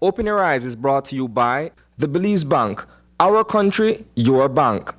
Open Your Eyes is brought to you by the Belize Bank. Our country, your bank.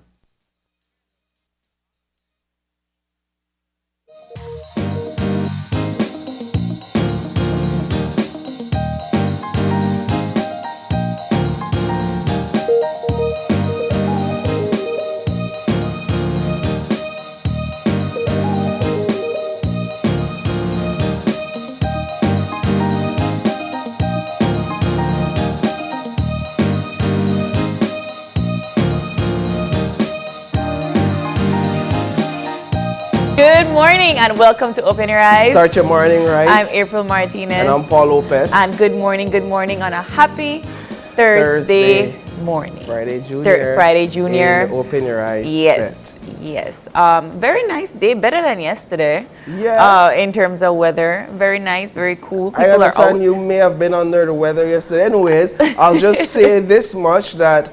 Good morning and welcome to Open Your Eyes. Start your morning right. I'm April Martinez. And I'm Paul Lopez. And good morning on a happy Thursday morning. Friday Junior. Friday Junior. In Open Your Eyes. Yes, yes. Very nice day, better than yesterday. Yeah. In terms of weather, very nice, very cool. People I understand are out. you may have been under the weather yesterday. Anyways, I'll just say this much that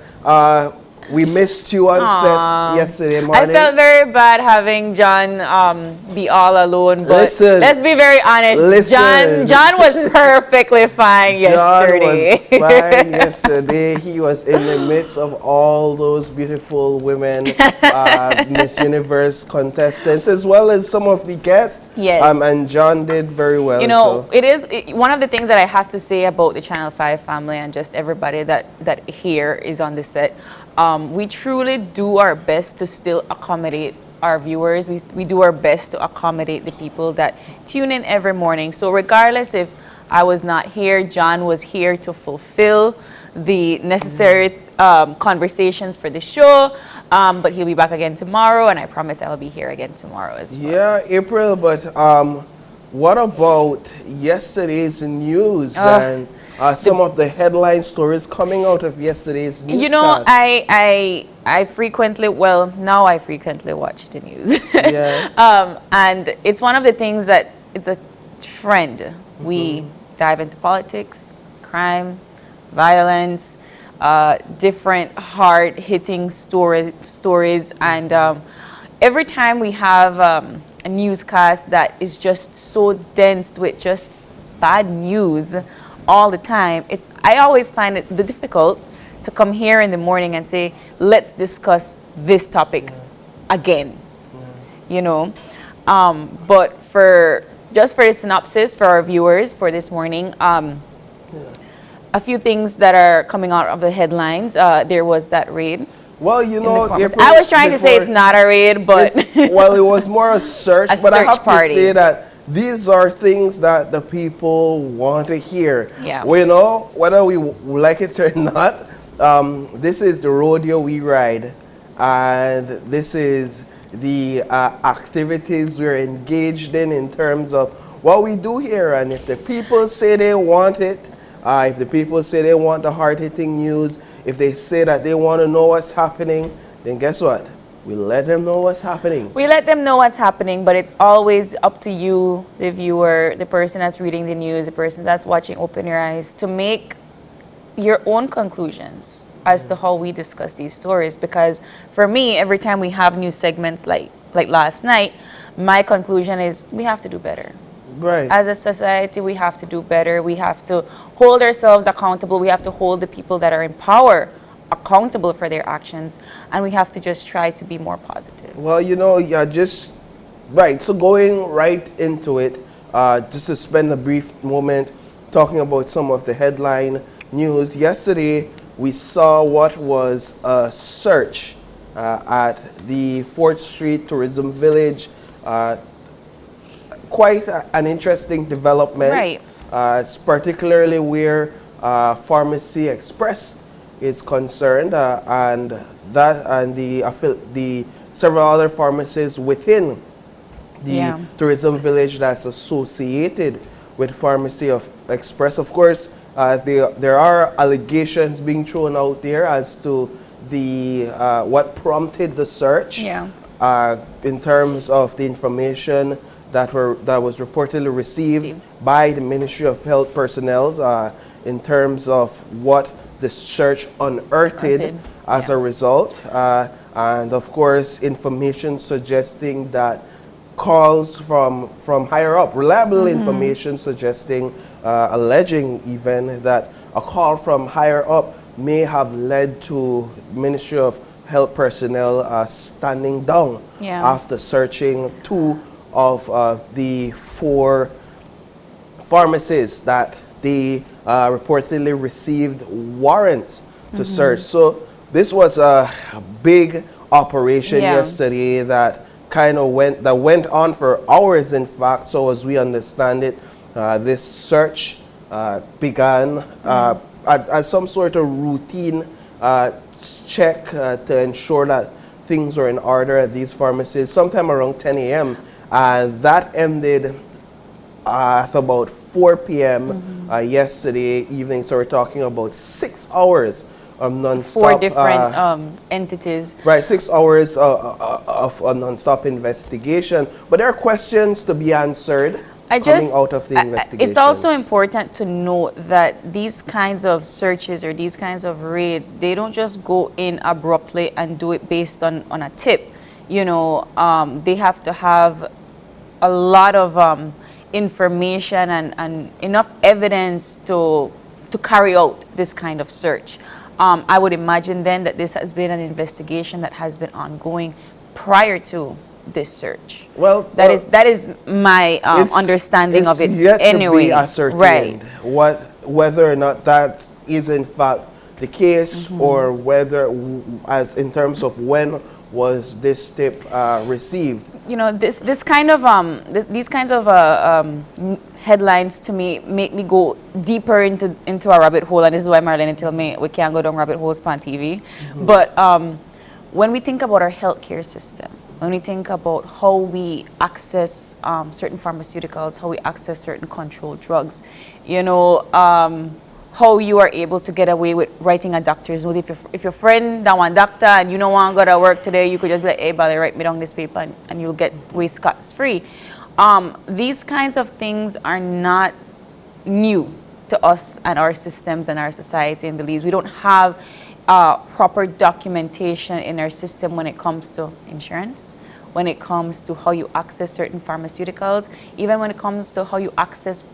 we missed you on set yesterday morning. I felt very bad having John be all alone, but listen, let's be very honest. John was perfectly fine yesterday. John was fine yesterday. He was in the midst of all those beautiful women, Miss Universe contestants, as well as some of the guests. Yes. And John did very well. You know, one of the things that I have to say about the Channel 5 family and just everybody that here is on the set. We truly do our best to still accommodate our viewers. We do our best to accommodate the people that tune in every morning. So regardless if I was not here, John was here to fulfill the necessary conversations for the show. But he'll be back again tomorrow, and I promise I'll be here again tomorrow as well. Yeah, April, but what about yesterday's news and some of the headline stories coming out of yesterday's newscast? You know, I frequently, now I frequently watch the news. Yeah. And it's one of the things that it's a trend. We dive into politics, crime, violence, different hard-hitting stories. And every time we have a newscast that is just so dense with just bad news all the time, I always find it difficult to come here in the morning and say, let's discuss this topic again, you know. But just for a synopsis for our viewers for this morning, a few things that are coming out of the headlines. There was that raid. Well, you know, I was trying to say it's not a raid, but well, it was more a search. But I have to say that these are things that the people want to hear. Yeah. Well, you know, whether we like it or not, this is the rodeo we ride, and this is the activities we're engaged in terms of what we do here. And if the people say they want it, if the people say they want the hard-hitting news, if they say that they want to know what's happening, then guess what? We let them know what's happening. We let them know what's happening, but it's always up to you, the viewer, the person that's reading the news, the person that's watching Open Your Eyes, to make your own conclusions as to how we discuss these stories. Because for me, every time we have new segments like last night, my conclusion is we have to do better. Right. As a society, we have to do better. We have to hold ourselves accountable. We have to hold the people that are in power accountable for their actions, and we have to just try to be more positive. Well, you know, yeah, just right. So going right into it, just to spend a brief moment talking about some of the headline news. Yesterday, we saw what was a search at the 4th Street Tourism Village. Quite an interesting development. Right. It's particularly where Pharmacy Express is concerned, and the several other pharmacies within the tourism village that's associated with Pharmacy Express. Of course, there are allegations being thrown out there as to the what prompted the search. Yeah. In terms of the information that was reportedly received by the Ministry of Health personnel, in terms of what the search unearthed as a result, and of course information suggesting that calls from higher up, reliable information suggesting, alleging even that a call from higher up may have led to Ministry of Health personnel standing down after searching 2 of the 4 pharmacies that they reportedly received warrants to search. So this was a big operation yesterday that went on for hours, in fact. So as we understand it, this search began as some sort of routine check to ensure that things were in order at these pharmacies sometime around 10 a.m. And that ended at about 4 p.m. Yesterday evening. So we're talking about 6 hours of non-stop. 4 different entities. Right, 6 hours of a non-stop investigation. But there are questions to be answered coming out of the investigation. It's also important to note that these kinds of searches or these kinds of raids, they don't just go in abruptly and do it based on a tip. You know, they have to have a lot of information and enough evidence to carry out this kind of search. I would imagine then that this has been an investigation that has been ongoing prior to this search. Well, that is my understanding of it. Yet anyway, to be ascertained right? Whether or not that is in fact the case, or whether, as in terms of when was this tip received. You know, this kind of these kinds of headlines to me make me go deeper into a rabbit hole, and this is why Marlene tell me we can't go down rabbit holes on TV. But when we think about our healthcare system, when we think about how we access certain pharmaceuticals, how we access certain controlled drugs, you know, how you are able to get away with writing a doctor's note. If your friend that one doctor and you don't want to go to work today, you could just be like, hey, Bally, write me down this paper, and you'll get away scot-free. These kinds of things are not new to us and our systems and our society in Belize. We don't have proper documentation in our system when it comes to insurance, when it comes to how you access certain pharmaceuticals, even when it comes to how you access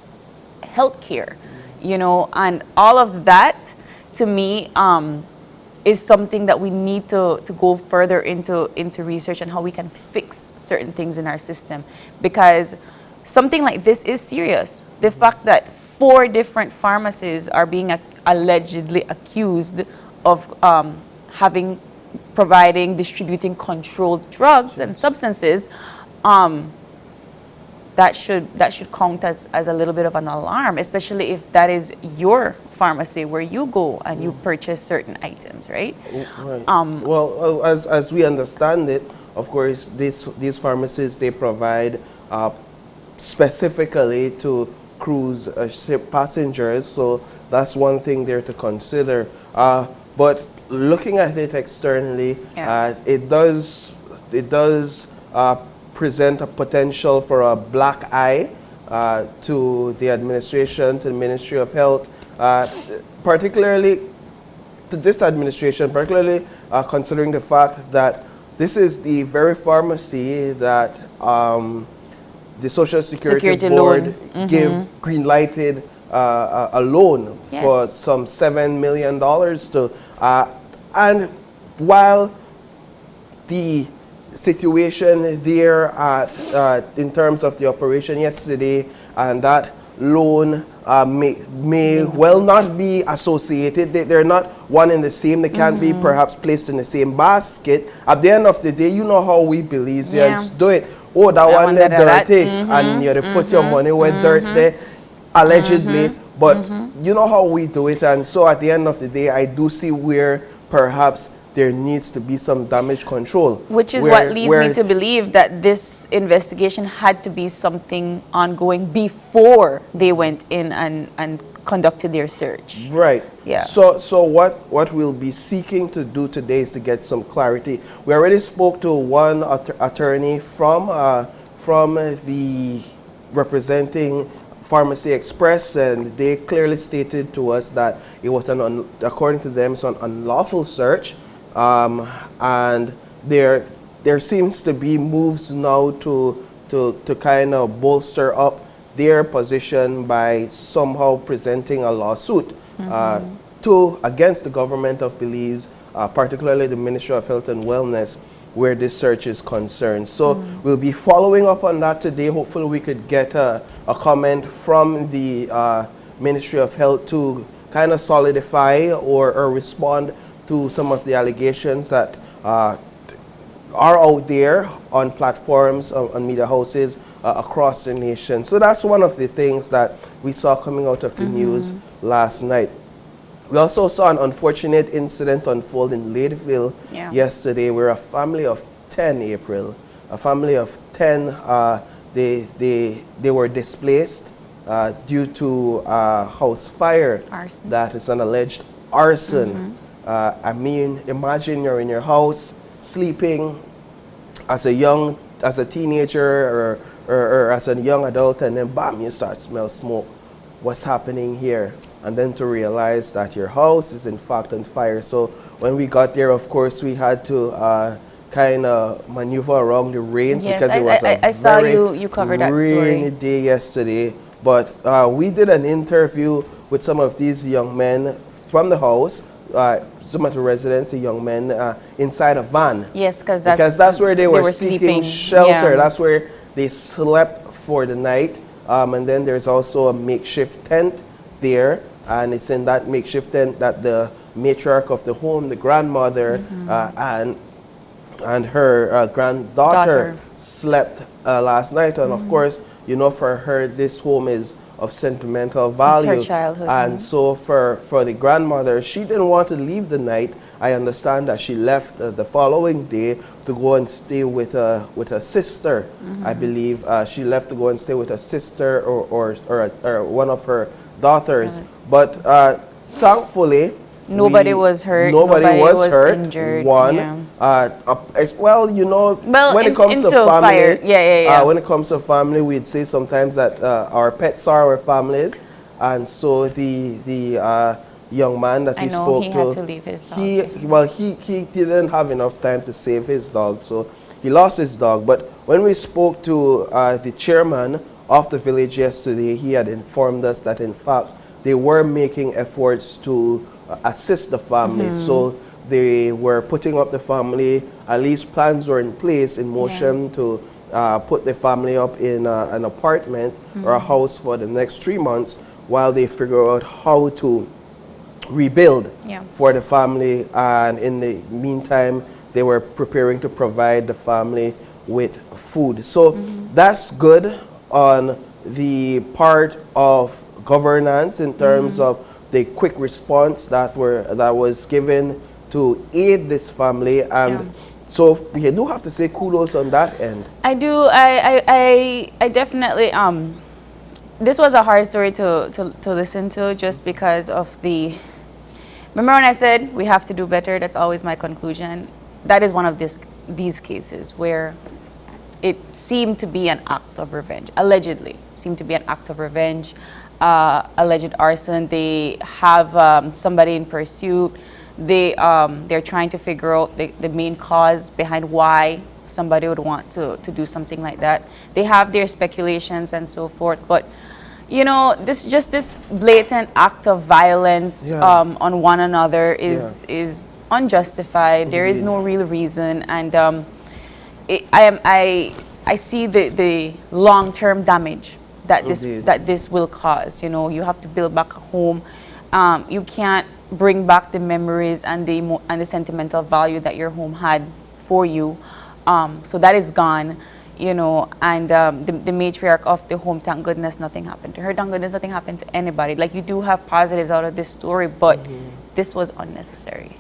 healthcare, you know, and all of that to me is something that we need to go further into research and how we can fix certain things in our system, because something like this is serious. The fact that 4 different pharmacies are being allegedly accused of providing, distributing controlled drugs and substances, that should count as a little bit of an alarm, especially if that is your pharmacy where you go and you purchase certain items, right? Right. Well, as we understand it, of course, these pharmacies, they provide specifically to cruise ship passengers, so that's one thing there to consider. But looking at it externally, it does present a potential for a black eye to the administration, to the Ministry of Health, particularly to this administration, particularly considering the fact that this is the very pharmacy that the Social Security Board green-lighted a loan for some $7 million to, and while the situation there in terms of the operation yesterday and that loan may well not be associated, they're not one and the same, they can't be perhaps placed in the same basket. At the end of the day, you know how we Belizeans do it. Oh, that one there dirty, and you put your money where dirt there, allegedly. But you know how we do it, and so at the end of the day, I do see where perhaps there needs to be some damage control. Which is what leads me to believe that this investigation had to be something ongoing before they went in and conducted their search. Right. Yeah. So what we'll be seeking to do today is to get some clarity. We already spoke to one attorney from the representing Pharmacy Express, and they clearly stated to us that it was according to them, it's an unlawful search, and there seems to be moves now to kind of bolster up their position by somehow presenting a lawsuit against the government of Belize, particularly the Ministry of Health and Wellness, where this search is concerned. So we'll be following up on that today. Hopefully we could get a comment from the Ministry of Health to kind of solidify or respond to some of the allegations that are out there on platforms, on media houses across the nation. So that's one of the things that we saw coming out of the news last night. We also saw an unfortunate incident unfold in Ladeville yesterday, where a family of 10, April, a family of 10, they were displaced due to house fire. Arson. That is an alleged arson. I mean, imagine you're in your house sleeping as a teenager or as a young adult, and then bam, you start to smell smoke. What's happening here? And then to realize that your house is in fact on fire. So when we got there, of course, we had to kind of maneuver around the rains, because it was I saw you covered that story. Rainy day yesterday. But we did an interview with some of these young men from the house, some of the residents, the young men, inside a van. Yes, because that's where they were seeking shelter. Yeah. That's where they slept for the night. And then there's also a makeshift tent there, and it's in that makeshift tent that the matriarch of the home, the grandmother, and her granddaughter slept last night. And of course, you know, for her, this home is of sentimental value. It's her childhood. And so for the grandmother, she didn't want to leave the night. I understand that she left the following day to go and stay with a sister. I believe she left to go and stay with a sister or one of her daughters. But thankfully, nobody was hurt. Nobody was hurt. Injured. One, as well, you know, when it comes to family, fire, when it comes to family, we'd say sometimes that our pets are our families, and so the young man that we spoke to, he had to leave his dog. He didn't have enough time to save his dog, so he lost his dog. But when we spoke to the chairman of the village yesterday, he had informed us that in fact they were making efforts to assist the family. So they were putting up the family, at least plans were in place, in motion to put the family up in an apartment or a house for the next 3 months while they figure out how to rebuild for the family. And in the meantime, they were preparing to provide the family with food. So that's good on the part of governance in terms of the quick response that was given to aid this family. And so we do have to say kudos on that end. I do. I definitely this was a hard story to listen to, just because of the, remember when I said we have to do better? That's always my conclusion. That is one of these cases where it seemed to be an act of revenge, allegedly seemed to be an act of revenge, alleged arson. They have somebody in pursuit. They're trying to figure out the main cause behind why somebody would want to do something like that. They have their speculations and so forth, but you know, this blatant act of violence on one another is unjustified. Indeed. There is no real reason, and I see the long-term damage that this will cause. You know, you have to build back a home. You can't bring back the memories and the sentimental value that your home had for you. So that is gone. You know, and the matriarch of the home, thank goodness nothing happened to her. Thank goodness nothing happened to anybody. Like, you do have positives out of this story, but this was unnecessary.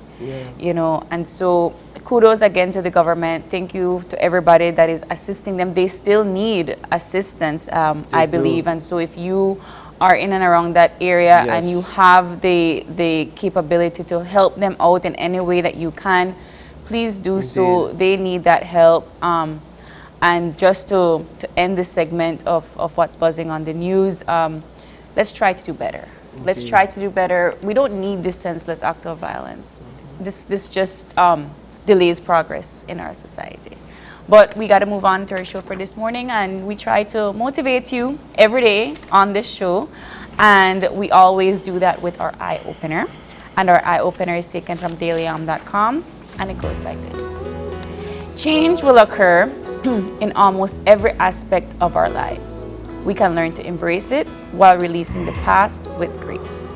You know, and so kudos again to the government. Thank you to everybody that is assisting them. They still need assistance, I believe. And so if you are in and around that area and you have the capability to help them out in any way that you can, please do so. They need that help. And just to end this segment of what's buzzing on the news, let's try to do better. Let's try to do better. We don't need this senseless act of violence. This just delays progress in our society. But we got to move on to our show for this morning, and we try to motivate you every day on this show. And we always do that with our eye opener. And our eye opener is taken from dailyom.com, and it goes like this. Change will occur in almost every aspect of our lives. We can learn to embrace it while releasing the past with grace.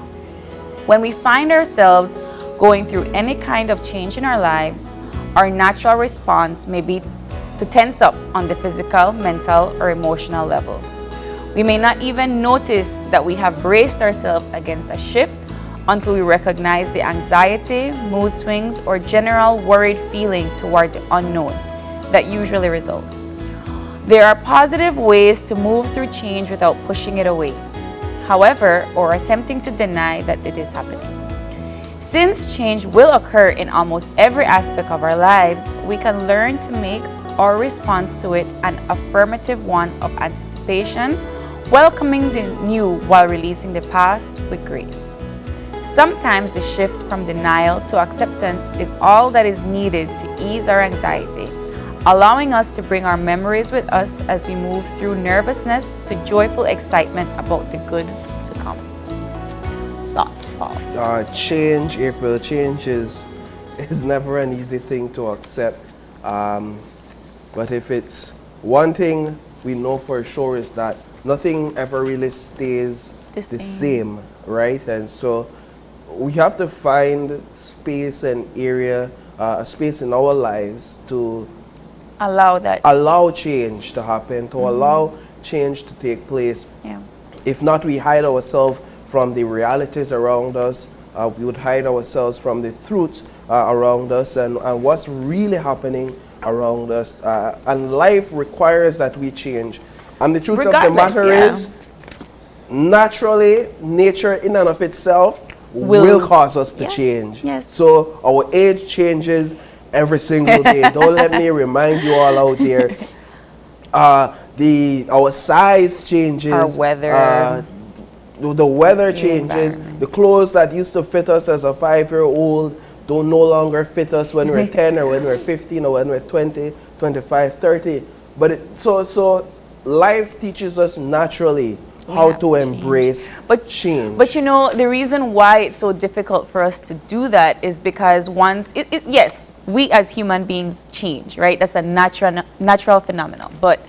When we find ourselves going through any kind of change in our lives, our natural response may be to tense up on the physical, mental, or emotional level. We may not even notice that we have braced ourselves against a shift until we recognize the anxiety, mood swings, or general worried feeling toward the unknown that usually results. There are positive ways to move through change without pushing it away, however, or attempting to deny that it is happening. Since change will occur in almost every aspect of our lives, we can learn to make our response to it an affirmative one of anticipation, welcoming the new while releasing the past with grace. Sometimes the shift from denial to acceptance is all that is needed to ease our anxiety, allowing us to bring our memories with us as we move through nervousness to joyful excitement about the good to come. Thoughts, Paul? Change, April, change is never an easy thing to accept. But if it's one thing we know for sure is that nothing ever really stays the same, right? And so we have to find space and area, a space in our lives to allow change to happen, to allow change to take place. Yeah. If not, we hide ourselves from the realities around us. We would hide ourselves from the truths around us and what's really happening around us. And life requires that we change. And the truth of the matter is, naturally, nature in and of itself will cause us to change. Yes. So our age changes every single day. Don't let me remind you all out there. Our size changes. Our weather. The weather changes. The clothes that used to fit us as a 5-year-old don't no longer fit us when we're 10 or when we're 15 or when we're 20, 25, 30. But so life teaches us naturally how to embrace change. But you know, the reason why it's so difficult for us to do that is because yes, we as human beings change, right? That's a natural phenomenon. But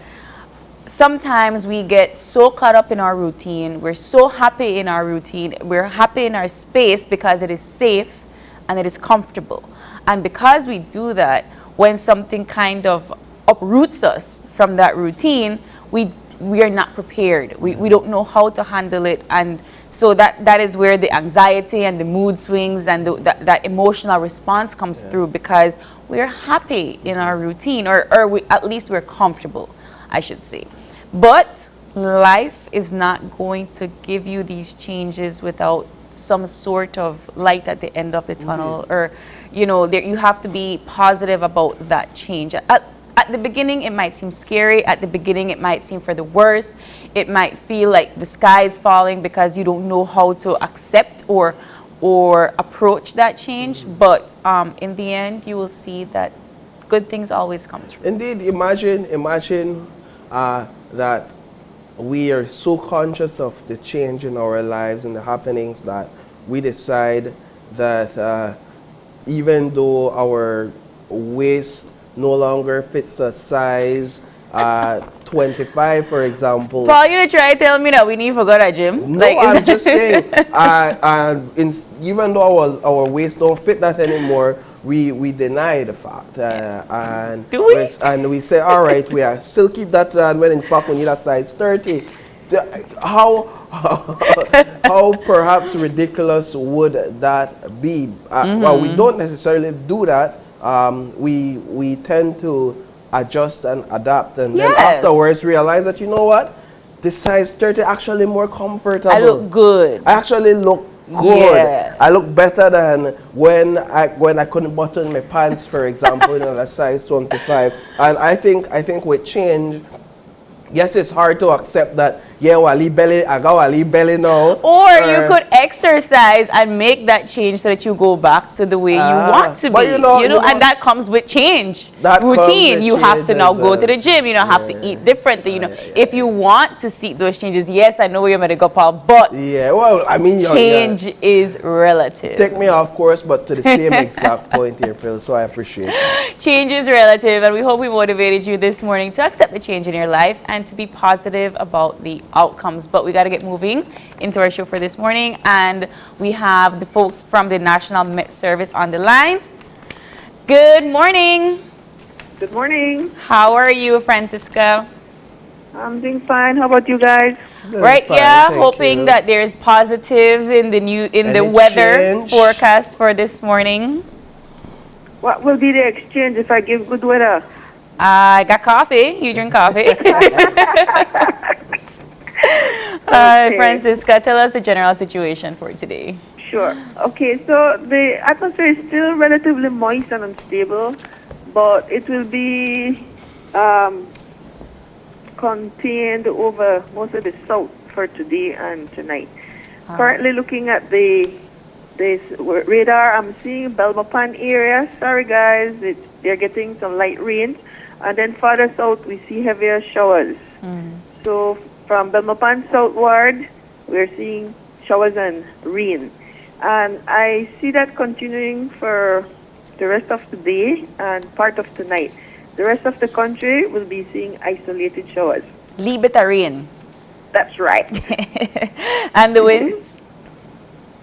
sometimes we get so caught up in our routine. We're so happy in our routine. We're happy in our space because it is safe and it is comfortable. And because we do that, when something kind of uproots us from that routine, we are not prepared. We don't know how to handle it. And so that is where the anxiety and the mood swings and that emotional response comes through, because we're happy in our routine, or at least we're comfortable, I should say. But life is not going to give you these changes without some sort of light at the end of the tunnel, or you have to be positive about that change. At the beginning, it might seem scary. At the beginning, it might seem for the worse. It might feel like the sky is falling because you don't know how to accept or approach that change. But in the end, you will see that good things always come true. Indeed, imagine that we are so conscious of the change in our lives and the happenings that we decide that even though our waist no longer fits a size 25, for example. Paul, you try to tell me that we need to go to a gym? No, I'm just saying, even though our waist don't fit that anymore, we deny the fact. And do we? And we say, all right, we are still keep that, when in fact we need a size 30. How perhaps ridiculous would that be? Well, we don't necessarily do that. We tend to adjust and adapt, and then afterwards realize that, you know what, this size 30 actually more comfortable. I look good. I actually look good. Yeah. I look better than when I couldn't button my pants, for example, in a size 25. And I think with change, yes, it's hard to accept that, yeah, wali belly, I got wali belly now. Or you could exercise and make that change so that you go back to the way you want to be. but you know, and that comes with change. That comes Routine. with You have change to now as go well. to the gym. You don't have to eat differently. If you want to seek those changes, yes, I know where you're going to go, Paul, but yeah, well, I mean, change is relative. Take me off course, but to the same exact point, April, so I appreciate it. Change is relative, and we hope we motivated you this morning to accept the change in your life and to be positive about the outcomes. But we got to get moving into our show for this morning, and we have the folks from the National Met Service on the line. Good morning. Good morning. How are you, Francisca? I'm doing fine. How about you guys? Right, Fine, yeah, thank hoping you. that there's positive in the Any weather change? forecast for this morning. What will be the exchange if I give good weather? I got coffee. You drink coffee. Okay. Francisca, tell us the general situation for today. Sure. Okay, so the atmosphere is still relatively moist and unstable, but it will be contained over most of the south for today and tonight. Currently looking at this radar, I'm seeing Belmopan area. Sorry guys, they're getting some light rain. And then farther south, we see heavier showers. So from Belmopan southward, we're seeing showers and rain. And I see that continuing for the rest of the day and part of tonight. The rest of the country will be seeing isolated showers. Libeta rain. That's right. And the winds?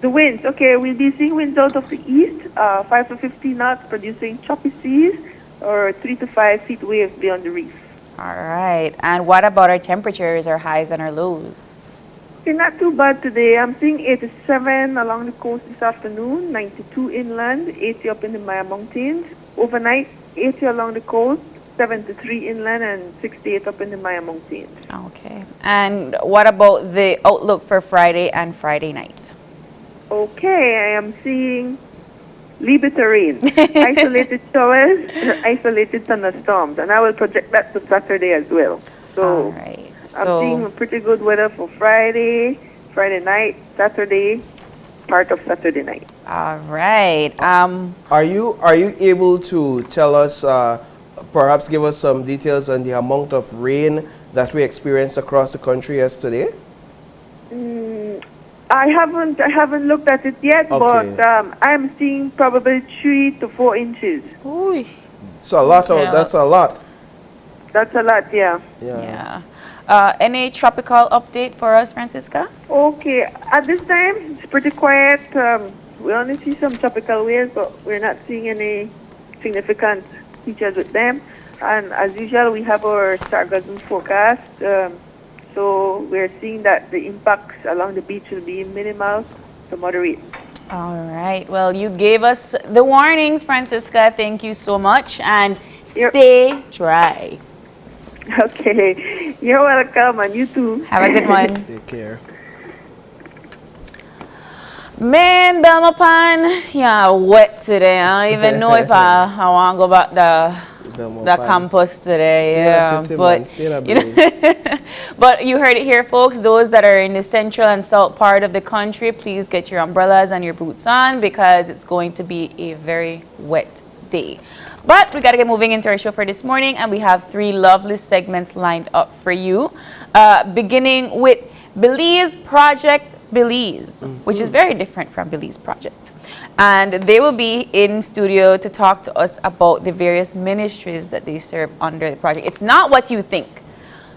The winds, okay, we'll be seeing winds out of the east, 5 to 15 knots, producing choppy seas or 3 to 5 feet waves beyond the reef. All right. And what about our temperatures, our highs and our lows? Okay, not too bad today. I'm seeing 87 along the coast this afternoon, 92 inland, 80 up in the Maya Mountains. Overnight, 80 along the coast, 73 inland, and 68 up in the Maya Mountains. Okay. And what about the outlook for Friday and Friday night? Okay, I am seeing Libeta rain, isolated showers, isolated thunderstorms, and I will project that to Saturday as well. So All right. I'm seeing pretty good weather for Friday, Friday night, Saturday, part of Saturday night. All right. Are you able to tell us, perhaps give us some details on the amount of rain that we experienced across the country yesterday? I haven't looked at it yet, Okay. but I'm seeing probably 3 to 4 inches. Ooh, So a lot of, Yeah. that's a lot. That's a lot, yeah. yeah. Any tropical update for us, Francisca? Okay, at this time, it's pretty quiet. We only see some tropical waves, but we're not seeing any significant features with them. And as usual, we have our stargazing forecast. So we're seeing that the impacts along the beach will be minimal to moderate. All right. Well, you gave us the warnings, Francisca. Thank you so much. And Yep. stay dry. Okay, you're welcome, and you too. Have a good one. Take care. Man, Belmopan, yeah, wet today. I don't even know if I want to go back the campus today. Still a Yeah, city, but man, still a you know, Belize. but you heard it here, folks. Those that are in the central and south part of the country, please get your umbrellas and your boots on because it's going to be a very wet day. But we got to get moving into our show for this morning, and we have 3 lovely segments lined up for you, beginning with Belize Project Belize, which is very different from Belize Project. And they will be in studio to talk to us about the various ministries that they serve under the project. It's not what you think.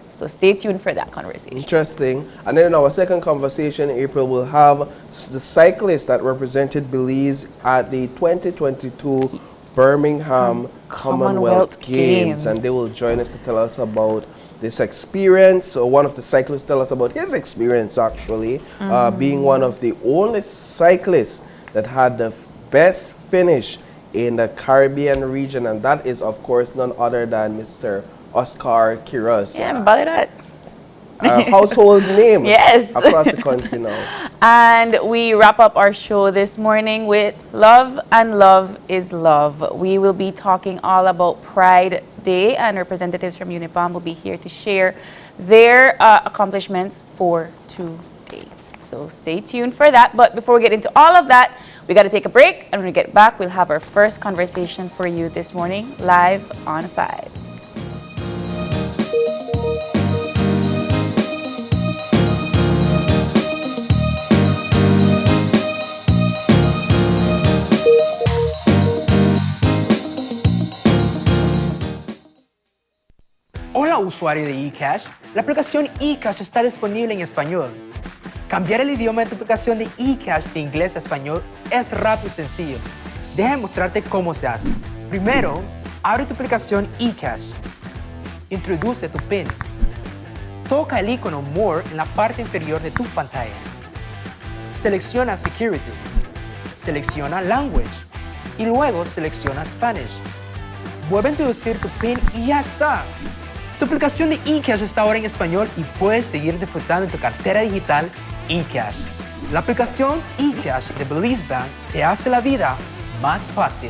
So stay tuned for that conversation. Interesting. And then in our second conversation, April, will have the cyclist that represented Belize at the 2022 Birmingham Commonwealth Games. And they will join us to tell us about this experience. So one of the cyclists tell us about his experience, actually, being one of the only cyclists that had the best finish in the Caribbean region. And that is, of course, none other than Mr. Oscar Quiroz. Yeah, bother that. A household name Yes. across the country now. And we wrap up our show this morning with Love and Love is Love. We will be talking all about Pride day, and representatives from UniBAM will be here to share their accomplishments for today. So stay tuned for that. But before we get into all of that, we got to take a break, and when we get back, we'll have our first conversation for you this morning, live on 5. Hola usuario de eCash, la aplicación eCash está disponible en español. Cambiar el idioma de tu aplicación de eCash de inglés a español es rápido y sencillo. Deja mostrarte cómo se hace. Primero, abre tu aplicación eCash. Introduce tu PIN. Toca el icono More en la parte inferior de tu pantalla. Selecciona Security. Selecciona Language. Y luego selecciona Spanish. Vuelve a introducir tu PIN y ya está. Tu aplicación de eCash está ahora en español y puedes seguir disfrutando de tu cartera digital eCash. La aplicación eCash de Belize Bank te hace la vida más fácil.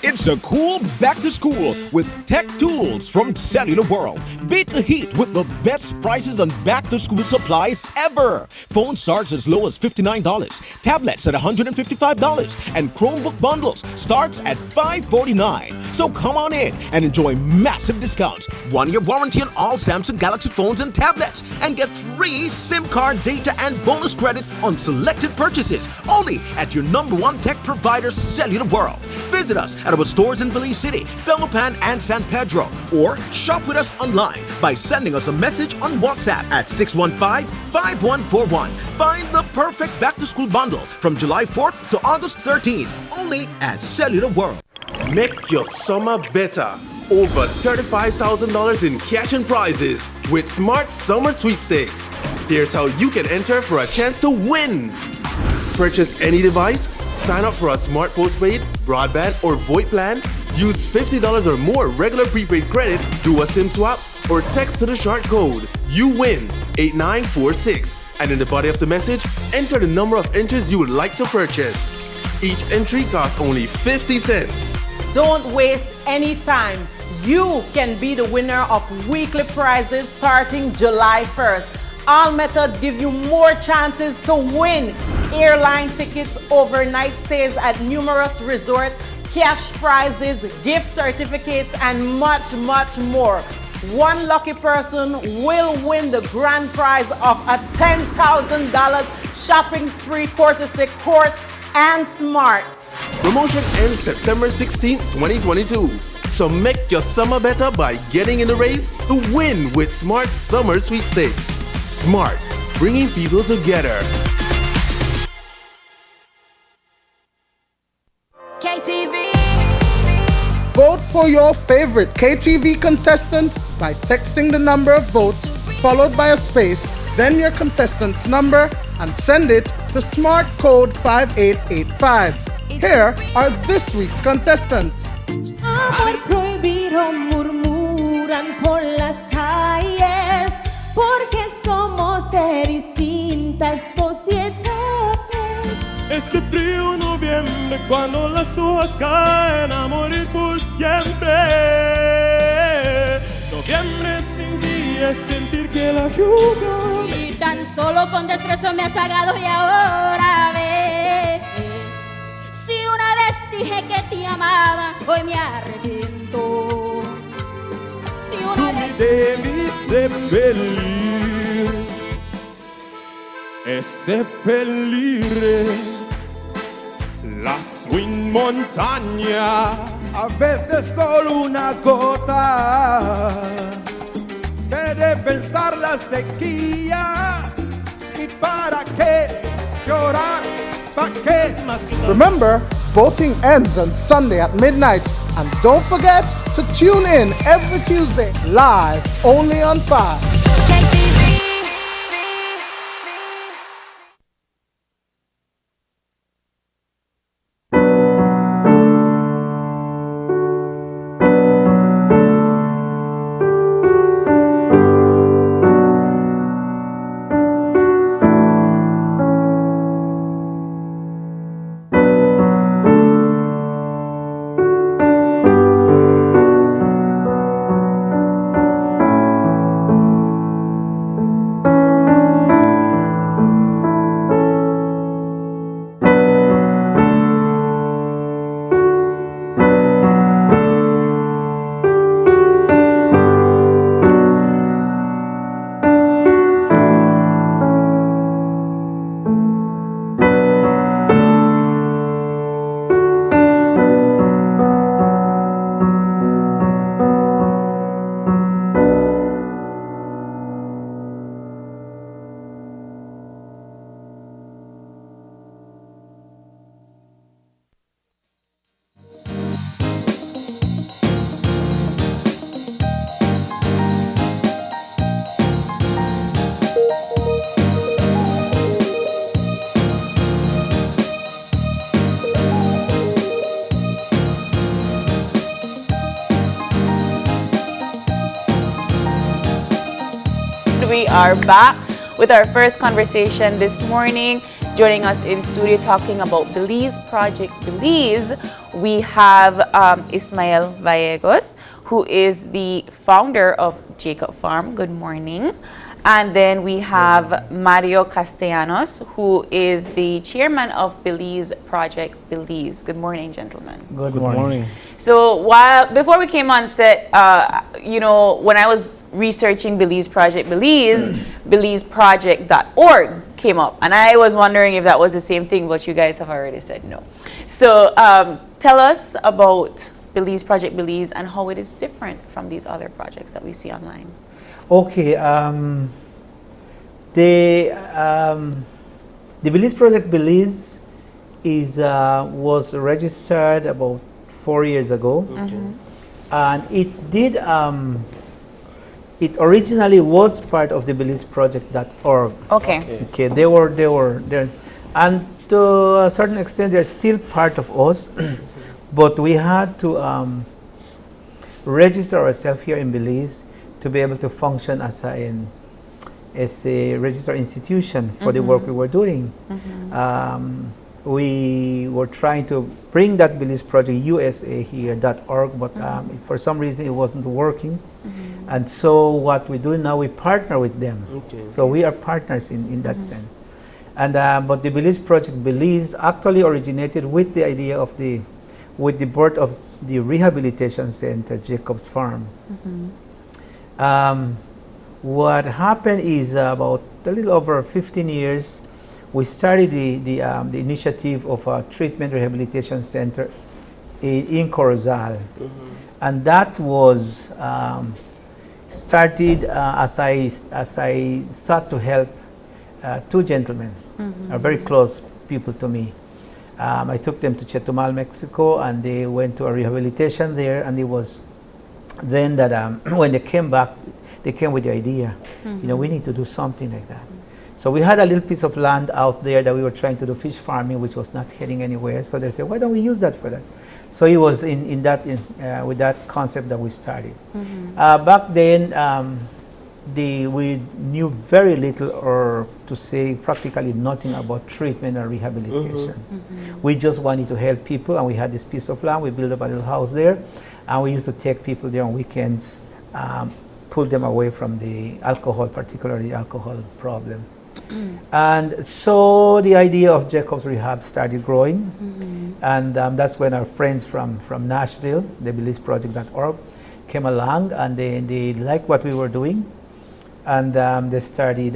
It's a cool back to school with tech tools from Cellular World. Beat the heat with the best prices on back to school supplies ever. Phone starts as low as $59, tablets at $155, and Chromebook bundles starts at $549. So come on in and enjoy massive discounts. 1-year warranty on all Samsung Galaxy phones and tablets, and get free SIM card data and bonus credit on selected purchases only at your #1 tech provider, Cellular World. Visit us at our stores in Belize City, Belmopan, and San Pedro, or shop with us online by sending us a message on WhatsApp at 615-5141. Find the perfect back-to-school bundle from July 4th to August 13th, only at Cellular World. Make your summer better. Over $35,000 in cash and prizes with Smart Summer Sweepstakes. Here's how you can enter for a chance to win. Purchase any device, sign up for a smart postpaid, broadband, or VoIP plan, use $50 or more regular prepaid credit, do a SIM swap, or text to the short code. You win 8946. And in the body of the message, enter the number of inches you would like to purchase. Each entry costs only 50 cents. Don't waste any time. You can be the winner of weekly prizes starting July 1st. All methods give you more chances to win. Airline tickets, overnight stays at numerous resorts, cash prizes, gift certificates, and much, much more. One lucky person will win the grand prize of a $10,000 shopping spree courtesy Court and Smart. Promotion ends September 16, 2022. So make your summer better by getting in the race to win with Smart Summer Sweepstakes. Smart, bringing people together. KTV. Vote for your favorite KTV contestant by texting the number of votes followed by a space, then your contestant's number, and send it to Smart Code 5885. Here are this week's contestants. Amor prohibido murmuran por las calles, porque somos de distintas sociedades. Este frío noviembre cuando las hojas caen a morir por siempre. Noviembre sin ti es sentir que la lluvia. Y tan solo con desprecio me has pagado y ahora ves. Si una vez dije que te amaba, hoy me arrepiento. Si una Tu mi vez devi seppellir e seppellire lassù in montagna. A veces solo una gota puede pensar la sequía. ¿Y para qué llorar? ¿Para qué? Remember, voting ends on Sunday at midnight. And don't forget to tune in every Tuesday, live, only on 5. are back with our first conversation this morning. Joining us in studio talking about Belize Project Belize, we have Ismael Vallegos, who is the founder of Jacob Farm. Good morning. And then we have Mario Castellanos, who is the chairman of Belize Project Belize. Good morning, gentlemen. Good morning. So before we came on set, when I was researching Belize Project Belize, BelizeProject.org came up. And I was wondering if that was the same thing, but you guys have already said no. So tell us about Belize Project Belize and how it is different from these other projects that we see online. Okay, the Belize Project Belize was registered about 4 years ago, and it did. It originally was part of the BelizeProject.org. Okay, they were there, and to a certain extent, they're still part of us, but we had to register ourselves here in Belize to be able to function as a registered institution for the work we were doing. We were trying to bring that Belize Project USA here, .org, but for some reason it wasn't working. And so what we do now, we partner with them. So we are partners in that sense. And but the Belize Project Belize actually originated with the idea of with the birth of the rehabilitation center, Jacob's Farm. What happened is about a little over 15 years, we started the initiative of a treatment rehabilitation center in Quiroz. And that was started as I sought to help two gentlemen, are very close people to me. I took them to Chetumal, Mexico, and they went to a rehabilitation there, and it was then that when they came back, they came with the idea, we need to do something like that. So we had a little piece of land out there that we were trying to do fish farming, which was not heading anywhere. So they said, why don't we use that for that? So it was with that concept that we started. Back then, we knew very little, or to say practically nothing, about treatment or rehabilitation. We just wanted to help people, and we had this piece of land. We built up a little house there, and we used to take people there on weekends, pull them away from the alcohol, particularly the alcohol problem. And so the idea of Jacob's Rehab started growing, and that's when our friends from Nashville, the BelizeProject.org, came along, and they liked what we were doing, and they started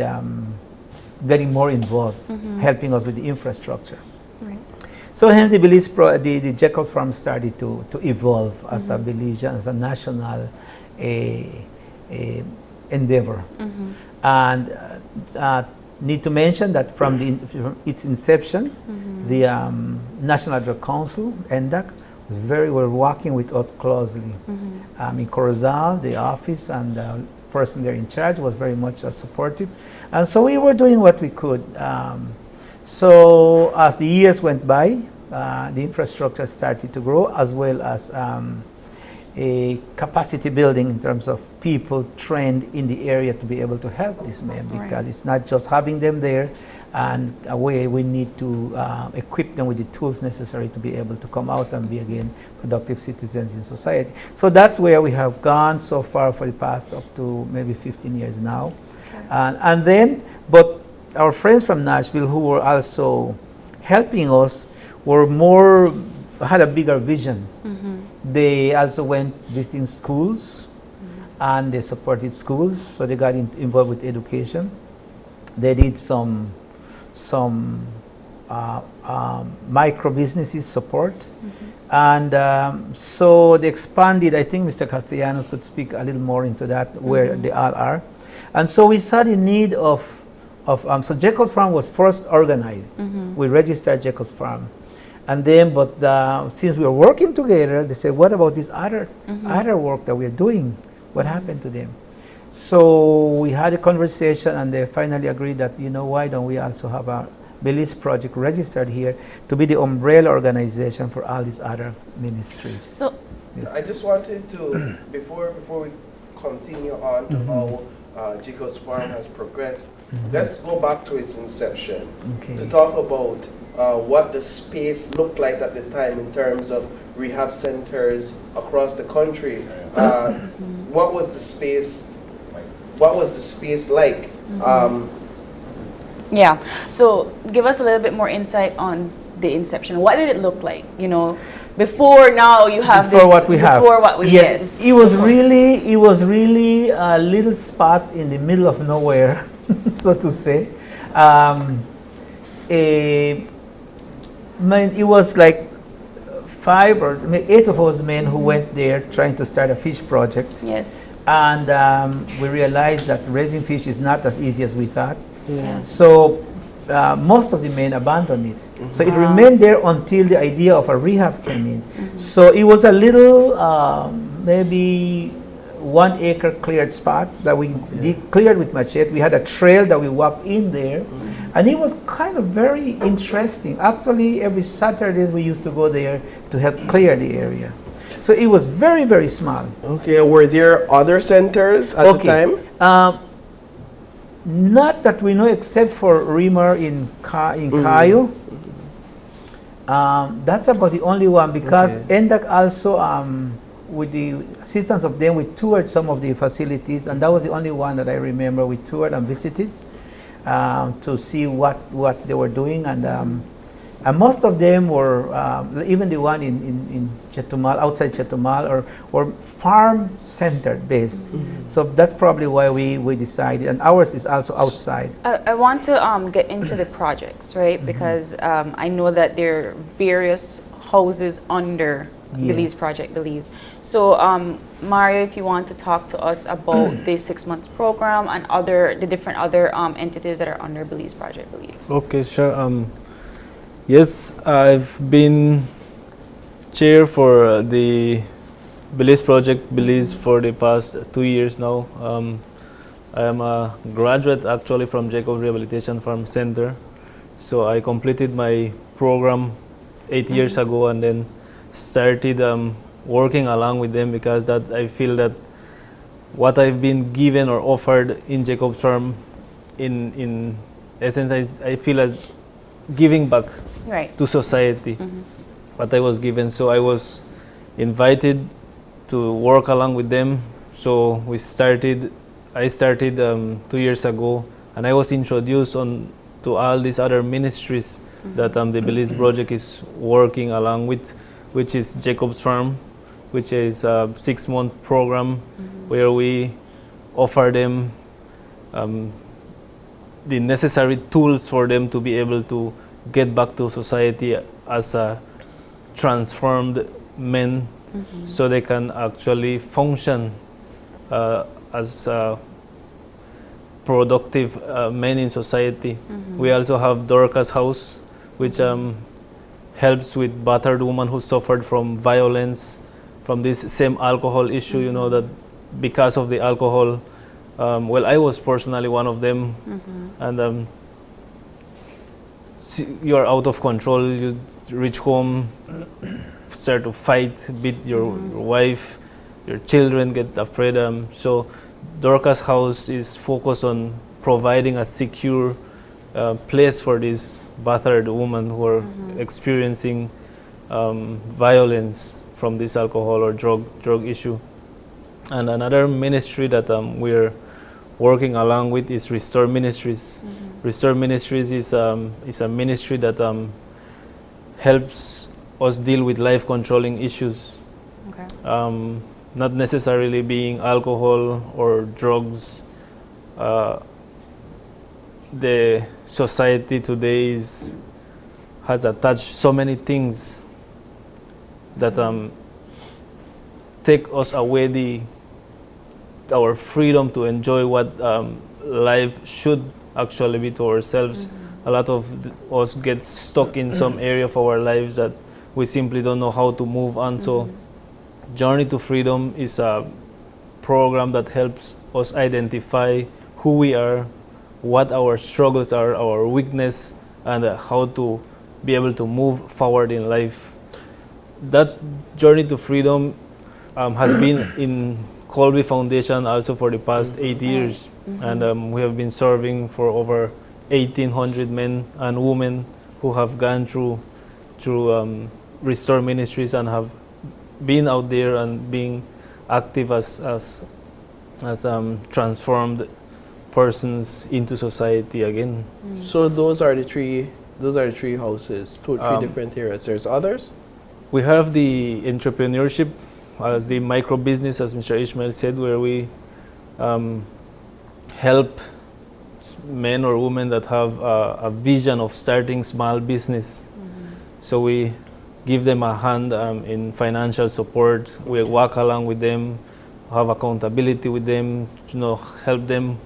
getting more involved, helping us with the infrastructure. So hence the Jacob's Farm started to evolve as a Belizean, as a national endeavor. And need to mention that from its inception, the National Drug Council, NDAC, were working with us closely. In Quiroz, the office and the person there in charge was very much supportive. And so we were doing what we could. So as the years went by, the infrastructure started to grow, as well as a capacity building in terms of people trained in the area to be able to help these men, because it's not just having them there and away. We need to equip them with the tools necessary to be able to come out and be again productive citizens in society. So that's where we have gone so far for the past up to maybe 15 years now. And then, but our friends from Nashville who were also helping us had a bigger vision. They also went visiting schools, and they supported schools, so they got involved with education. They did some micro businesses support, and so they expanded. I think Mr. Castellanos could speak a little more into that, where they all are. And so we saw the need of so Jacob's Farm was first organized. We registered Jacob's Farm. And then, but since we were working together, they said, what about this other work that we're doing? What happened to them? So we had a conversation, and they finally agreed that, why don't we also have a Belize Project registered here to be the umbrella organization for all these other ministries. So I just wanted to, before we continue on to how Jacob's Farm has progressed. Let's go back to its inception Okay. to talk about what the space looked like at the time in terms of rehab centers across the country. What was the space? What was the space like? Yeah. So give us a little bit more insight on the inception. What did it look like? You know, before now you have Before this. what we have. Before what we Yes, get. it was really a little spot in the middle of nowhere, so to say. It was like 5 or 8 of us men who went there trying to start a fish project. Yes. And we realized that raising fish is not as easy as we thought. Yeah. So most of the men abandoned it. So it remained there until the idea of a rehab came in. So it was a little, maybe 1 acre cleared spot that we cleared with machete. We had a trail that we walked in there, and it was kind of very interesting. Actually, every Saturdays we used to go there to help clear the area. So it was very, very small. Okay, were there other centers at the time? Not that we know, except for Rimmer in Cayo. That's about the only one, because NDAC also, with the assistance of them, we toured some of the facilities, and that was the only one that I remember we toured and visited to see what they were doing. And most of them were, even the one in Chetumal, outside Chetumal, or farm-centered based. So that's probably why we decided, and ours is also outside. I want to get into the projects, right? Because I know that there are various houses under Belize Project Belize. So Mario, if you want to talk to us about the 6 months program and the different other entities that are under Belize Project Belize. Okay, sure. Yes, I've been chair for the Belize Project Belize for the past 2 years now. I am a graduate actually from Jacob Rehabilitation Farm Center. So I completed my program 8 years ago, and then started working along with them, because that I feel that what I've been given or offered in Jacob's Farm, in essence, I feel like giving back to society what I was given. So I was invited to work along with them. So I started 2 years ago, and I was introduced to all these other ministries that the Belize Project is working along with, which is Jacob's Farm, which is a 6-month program where we offer them the necessary tools for them to be able to get back to society as a transformed men, so they can actually function as productive men in society. We also have Dorcas House, which helps with battered women who suffered from violence, from this same alcohol issue, you know, that because of the alcohol, well, I was personally one of them, and you're out of control, you reach home, start to fight, beat your wife, your children get afraid. So Dorcas House is focused on providing a secure place for these battered women who are experiencing violence from this alcohol or drug issue. And another ministry that we're working along with is Restore Ministries. Restore Ministries is a ministry that helps us deal with life controlling issues. Not necessarily being alcohol or drugs. The society today has attached so many things that take us away our freedom to enjoy what life should actually be to ourselves. A lot of us get stuck in some area of our lives that we simply don't know how to move on. So Journey to Freedom is a program that helps us identify who we are, what our struggles are, our weakness, and how to be able to move forward in life. That Journey to Freedom has been in Colby Foundation also for the past 8 years. And we have been serving for over 1,800 men and women who have gone through Restore Ministries and have been out there and being active as transformed persons into society again. So those are the three houses, three different areas. There's others? We have the entrepreneurship as the micro business, as Mr. Ishmael said, where we help men or women that have a vision of starting small business. So we give them a hand in financial support. We walk along with them, have accountability with them, help them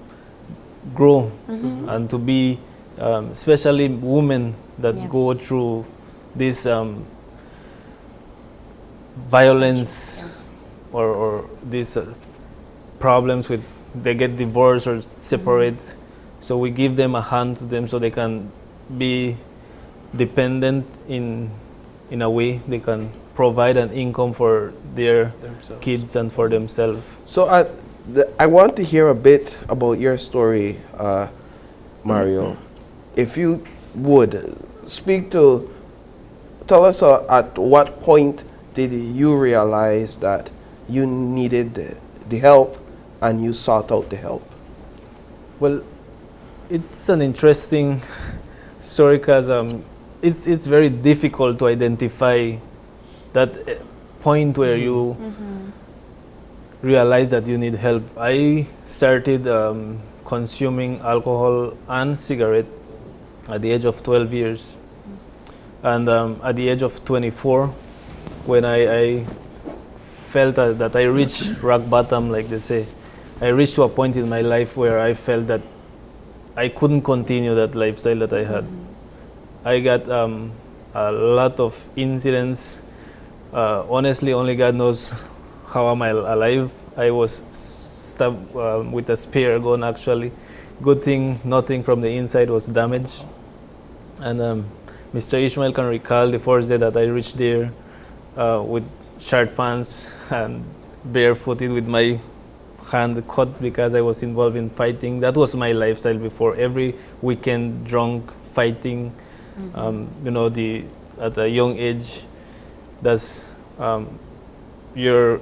grow and to be, especially women that go through this violence or these problems with they get divorced or separate. So we give them a hand to them so they can be dependent in a way. They can provide an income for their kids and for themselves. So I want to hear a bit about your story, Mario. If you would tell us at what point did you realize that you needed the help and you sought out the help? Well, it's an interesting story because it's very difficult to identify that point where you realize that you need help. I started consuming alcohol and cigarette at the age of 12 years. And at the age of 24, when I felt that I reached rock bottom, like they say, I reached to a point in my life where I felt that I couldn't continue that lifestyle that I had. I got a lot of incidents. Honestly, only God knows how am I alive. I was stabbed with a spear gun, actually. Good thing nothing from the inside was damaged. And Mr. Ishmael can recall the first day that I reached there with short pants and barefooted with my hand cut because I was involved in fighting. That was my lifestyle before. Every weekend, drunk, fighting. At a young age, that's you're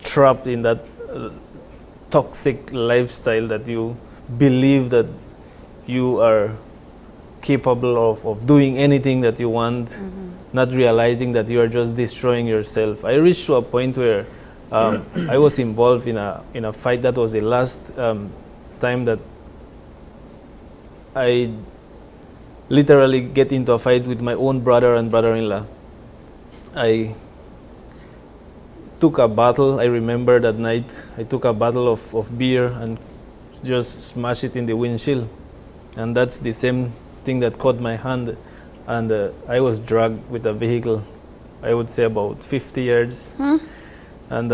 trapped in that toxic lifestyle that you believe that you are capable of doing anything that you want, not realizing that you are just destroying yourself. I reached to a point where I was involved in a fight. That was the last time that I literally get into a fight with my own brother and brother-in-law. I took a bottle. I remember that night I took a bottle of beer and just smashed it in the windshield, and that's the same thing that caught my hand, and I was dragged with a vehicle, I would say about 50 yards, and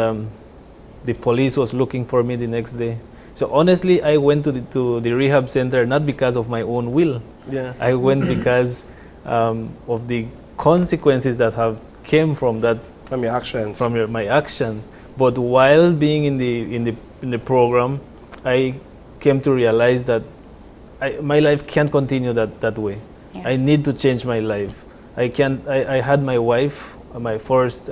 the police was looking for me the next day. So honestly, I went to the rehab center not because of my own will. I went because of the consequences that have came from that. From your actions. My action. But while being in the program, I came to realize that my life can't continue that way. I need to change my life. I had my wife, my first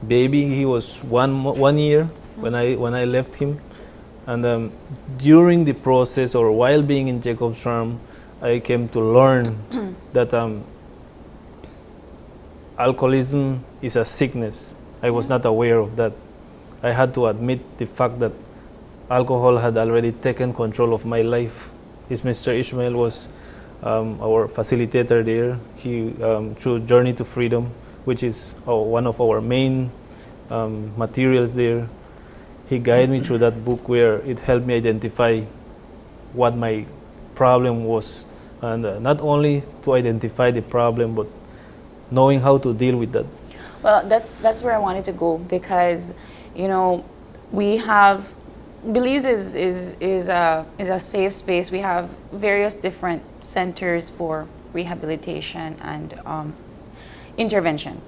baby. He was one year when I left him. And during the process or while being in Jacob's farm, I came to learn that alcoholism is a sickness. I was not aware of that. I had to admit the fact that alcohol had already taken control of my life. Mr. Ishmael was our facilitator there. He, through Journey to Freedom, which is one of our main materials there, he guided me through that book where it helped me identify what my problem was. And not only to identify the problem, but knowing how to deal with that. Well, that's where I wanted to go, because, we have, Belize is a safe space. We have various different centers for rehabilitation, and intervention.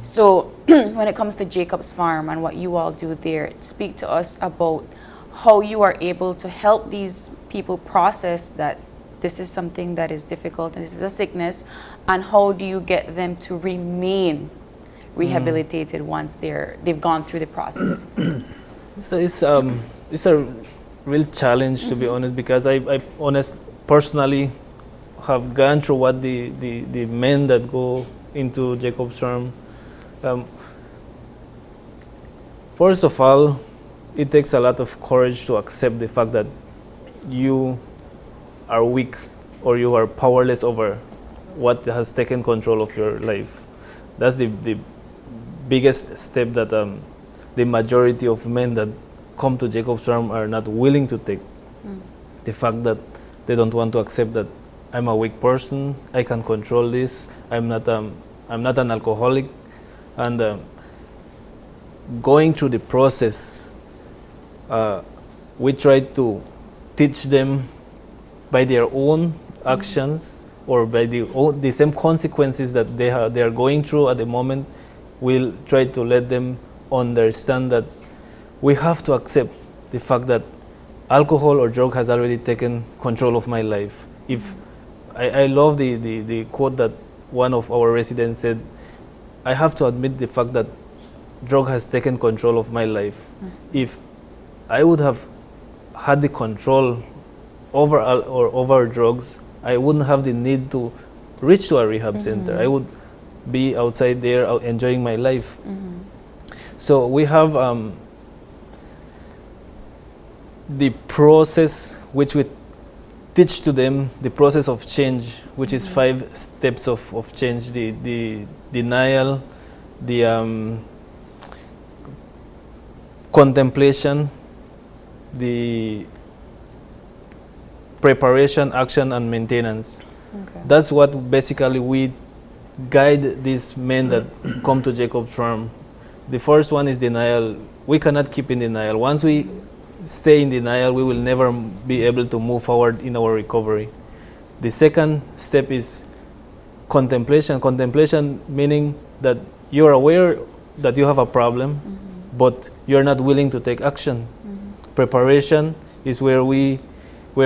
So when it comes to Jacob's Farm and what you all do there, speak to us about how you are able to help these people process that this is something that is difficult and this is a sickness, and how do you get them to remain rehabilitated once they've gone through the process? So it's a real challenge, to be honest, because I personally have gone through what the men that go into Jacob's Farm. First of all, it takes a lot of courage to accept the fact that you are weak or you are powerless over what has taken control of your life. That's the biggest step that the majority of men that come to Jacob's Farm are not willing to take. The fact that they don't want to accept that I'm a weak person, I can control this, I'm not an alcoholic, and going through the process, we try to teach them by their own actions or by the same consequences that they are going through at the moment. We'll try to let them understand that we have to accept the fact that alcohol or drug has already taken control of my life. If I love the quote that one of our residents said, I have to admit the fact that drug has taken control of my life. If I would have had the control over drugs, I wouldn't have the need to reach to a rehab center. I would be outside there enjoying my life. So we have the process which we teach to them, the process of change, which is 5 steps of change: the denial, the contemplation, the preparation, action, and maintenance. That's what basically we guide these men that come to Jacob's Farm. The first one is denial. We cannot keep in denial. Once we stay in denial, we will never be able to move forward in our recovery. The second step is contemplation. Contemplation meaning that you're aware that you have a problem, but you're not willing to take action. Preparation is where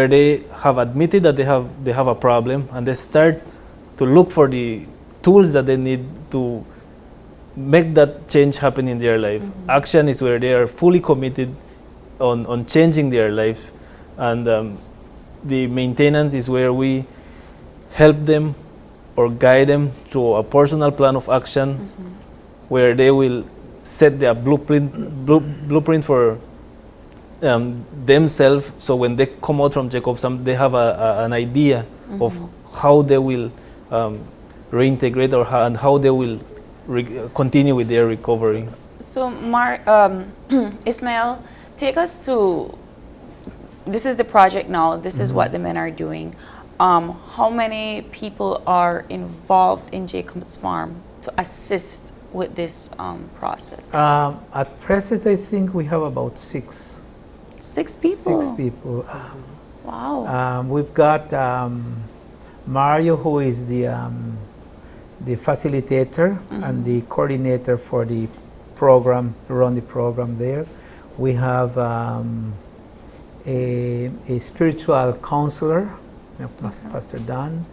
they have admitted that they have a problem, and they start to look for the tools that they need to make that change happen in their life. Action is where they are fully committed on changing their life, and the maintenance is where we help them or guide them through a personal plan of action, where they will set their blueprint for themselves, so when they come out from Jacob's Farm, they have an idea of how they will reintegrate and how they will continue with their recovery. So Ismail, take us to, this is the project now, this is what the men are doing. How many people are involved in Jacob's Farm to assist with this process? At present, I think we have about 6. 6 people? 6 people. Wow. We've got Mario, who is the facilitator and the coordinator for the program, to run the program there. We have a spiritual counselor, Pastor Dan.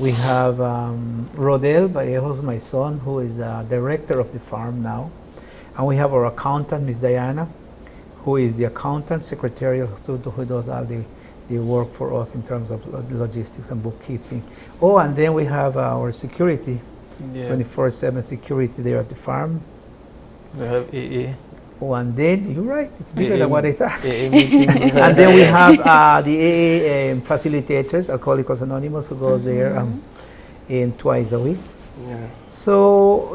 We have Rodel Vallejos, my son, who is the director of the farm now. And we have our accountant, Ms. Diana, who is the accountant, secretarial, who does all the work for us in terms of logistics and bookkeeping. Oh, and then we have our security, 24/7 security there at the farm. We have AA. Oh, and then, you're right, it's bigger than what I thought. And then we have the AA facilitators, Alcoholics Anonymous, who goes there in twice a week. So,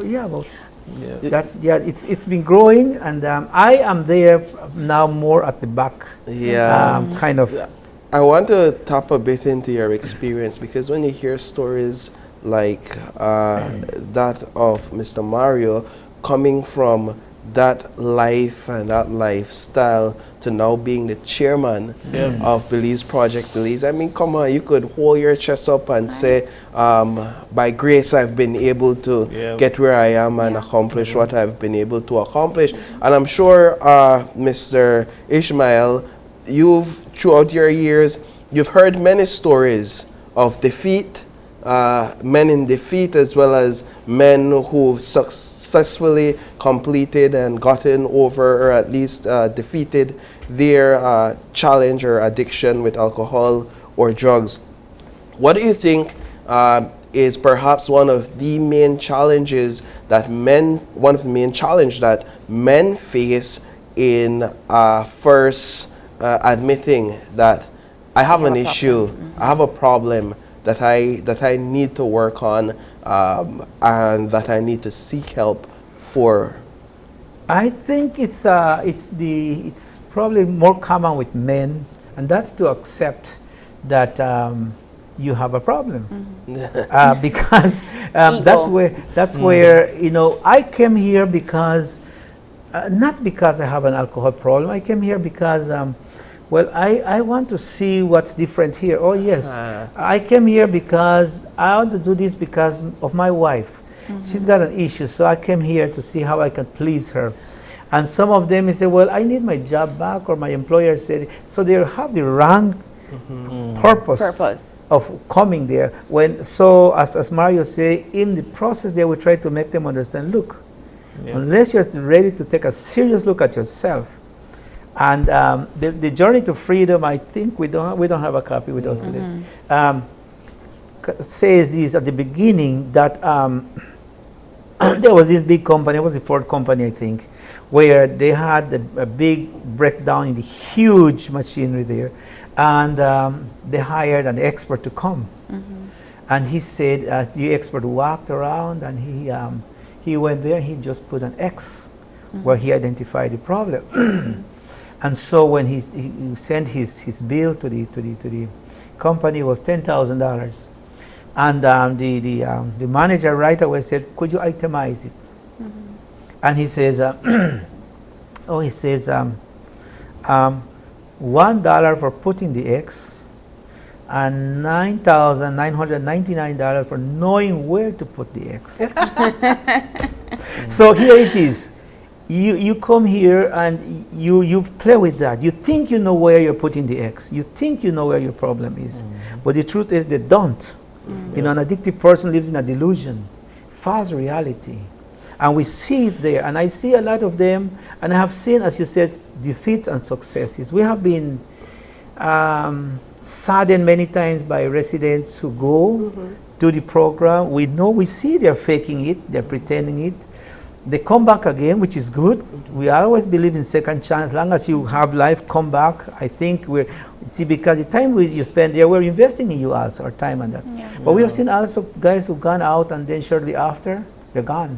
it's been growing, and I am there now more at the back. Kind of. I want to tap a bit into your experience, because when you hear stories like that of Mr. Mario coming from that life and that lifestyle to now being the chairman of Belize Project Belize. I mean, come on, you could hold your chest up and say, by grace I've been able to get where I am and accomplish what I've been able to accomplish. And I'm sure, Mr. Ishmael, throughout your years, you've heard many stories of defeat, men in defeat, as well as men who've successfully completed and gotten over, or at least defeated their challenge or addiction with alcohol or drugs. What do you think is perhaps one of the main challenges that men face in first admitting that I have an issue, I have a problem that I need to work on, and that I need to seek help for? I think it's probably more common with men, and that's to accept that you have a problem, because that's where I came here because not because I have an alcohol problem. I came here because well, I want to see what's different here. Oh yes, I came here because I want to do this because of my wife. She's got an issue, so I came here to see how I can please her. And some of them say, well, I need my job back, or my employer said, so they have the wrong purpose of coming there. So as Mario said, in the process there we try to make them understand, look, unless you're ready to take a serious look at yourself, and the journey to freedom, I think we don't have a copy with us today, says this at the beginning, that there was this big company, it was the Ford company, I think, where they had a big breakdown in the huge machinery there, and they hired an expert to come. And he said, the expert walked around, and he went there, he just put an X where he identified the problem. And so when he sent his bill to the company, it was $10,000. And the manager right away said, could you itemize it? And he says, $1 for putting the X, and $9,999 for knowing where to put the X. So here it is. You come here and you play with that. You think you know where you're putting the X. You think you know where your problem is. But the truth is they don't. An addictive person lives in a delusion, false reality. And we see it there. And I see a lot of them, and I have seen, as you said, defeats and successes. We have been saddened many times by residents who go to the program. We see they're faking it, they're pretending it. They come back again, which is good. We always believe in second chance. As long as you have life, come back. I think because the time you spend there, we're investing in you also, our time and that. But we have seen also guys who've gone out, and then shortly after, they're gone.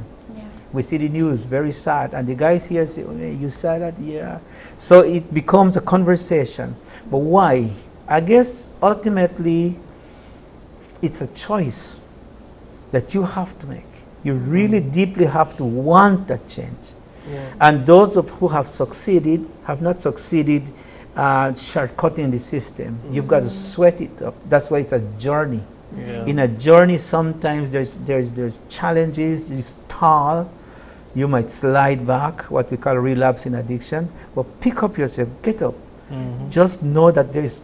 We see the news, very sad. And the guys here say, oh, you saw that? Yeah. So it becomes a conversation. But why? I guess ultimately, it's a choice that you have to make. You really deeply have to want that change. And those who have succeeded have not succeeded shortcutting the system. You've got to sweat it up. That's why it's a journey. In a journey, sometimes there's challenges, you stall, you might slide back, what we call relapse in addiction, but pick up yourself, get up. Just know that this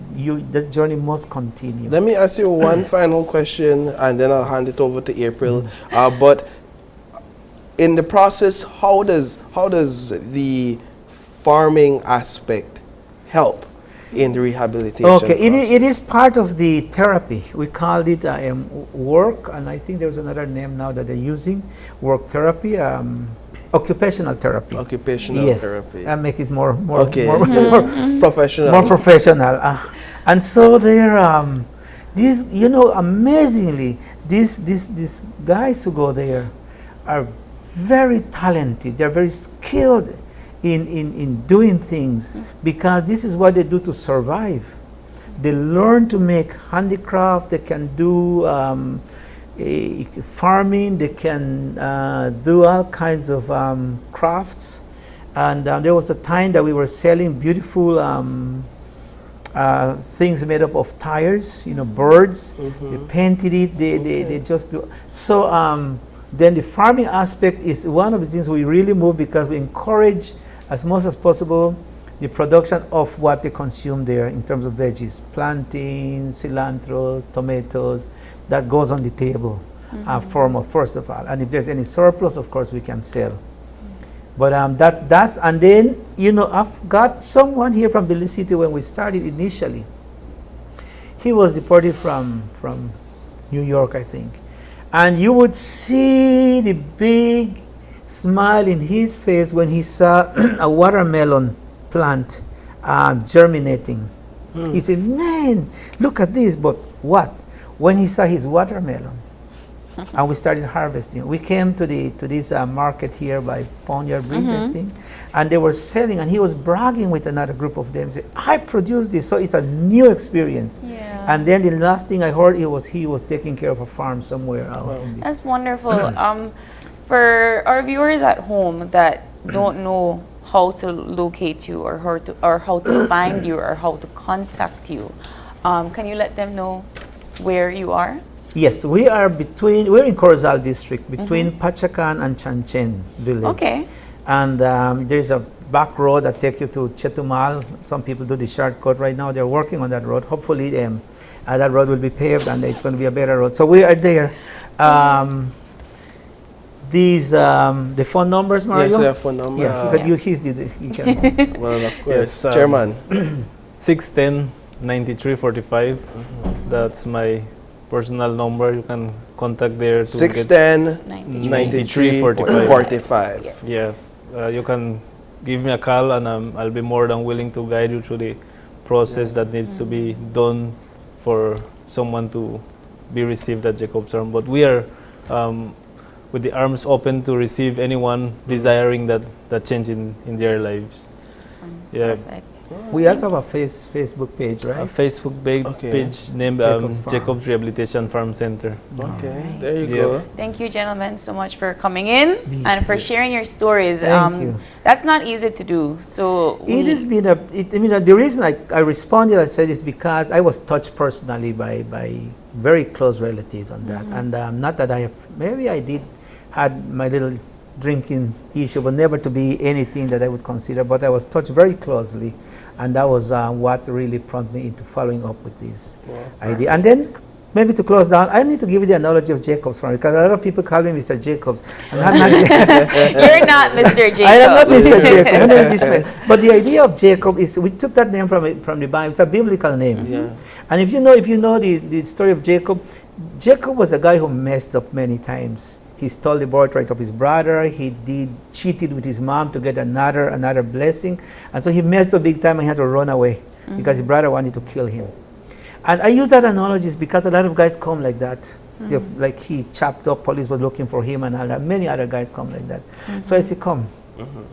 journey must continue. Let me ask you one final question, and then I'll hand it over to April. But in the process, how does the farming aspect help in the rehabilitation process? It is part of the therapy. We called it work, and I think there's another name now that they're using, work therapy. Occupational therapy. Occupational therapy. And make it more professional. More professional. And so they're these, amazingly, these guys who go there are very talented. They're very skilled in doing things, because this is what they do to survive. They learn to make handicraft. They can do farming, they can do all kinds of crafts, And there was a time that we were selling beautiful things made up of tires, birds. They painted it, they just do. So then the farming aspect is one of the things we really move, because we encourage as much as possible the production of what they consume there in terms of veggies, plantains, cilantros, tomatoes, that goes on the table, first of all. And if there's any surplus, of course, we can sell. But that's, and then, I've got someone here from Belize City when we started initially. He was deported from New York, I think. And you would see the big smile in his face when he saw a watermelon plant germinating. He said, man, look at this. But what? When he saw his watermelon, and we started harvesting. We came to this market here by Ponyard Bridge, I think, and they were selling, and he was bragging with another group of them. Said, I produced this, so it's a new experience. Yeah. And then the last thing I heard, he was taking care of a farm somewhere out. That's wonderful. For our viewers at home that don't know how to locate you, or how to find you, or how to contact you, can you let them know where you are? Yes, we're in Quiroz district, between Pachacan and Chanchen village. Okay. And there's a back road that takes you to Chetumal. Some people do the shortcut right now. They're working on that road. Hopefully that road will be paved and it's going to be a better road. So we are there. The phone numbers, Mario? Yes, the phone number. Yeah, you could use his. You can. Well, of course. Yes, Chairman. 610-9345. That's my personal number. You can contact there. 610-9345. Yeah, you can give me a call, and I'll be more than willing to guide you through the process that needs to be done for someone to be received at Jacob's Arm. But we are with the arms open to receive anyone desiring that change in their lives. Yeah. Perfect. We also have a Facebook page, right? A Facebook page named Jacob's Rehabilitation Farm Center. Okay, there you go. Thank you, gentlemen, so much for coming in and for sharing your stories. Thank you. That's not easy to do. So it has been the reason I responded, I said, is because I was touched personally by very close relatives on that, and not that maybe I had my little drinking issue, but never to be anything that I would consider. But I was touched very closely, and that was what really prompted me into following up with this idea. And then, maybe to close down, I need to give you the analogy of Jacob's farm, because a lot of people call me Mr. Jacobs. And I'm not You're not Mr. Jacob. I am not Mr. Jacob. I'm not this man. But the idea of Jacob is, we took that name from the Bible. It's a biblical name. Yeah. And if you know the story of Jacob was a guy who messed up many times. He stole the birthright of his brother. He cheated with his mom to get another blessing. And so he messed up big time, and he had to run away because his brother wanted to kill him. And I use that analogy because a lot of guys come like that. Like he chopped up, police was looking for him and all that. Many other guys come like that. So I say, come.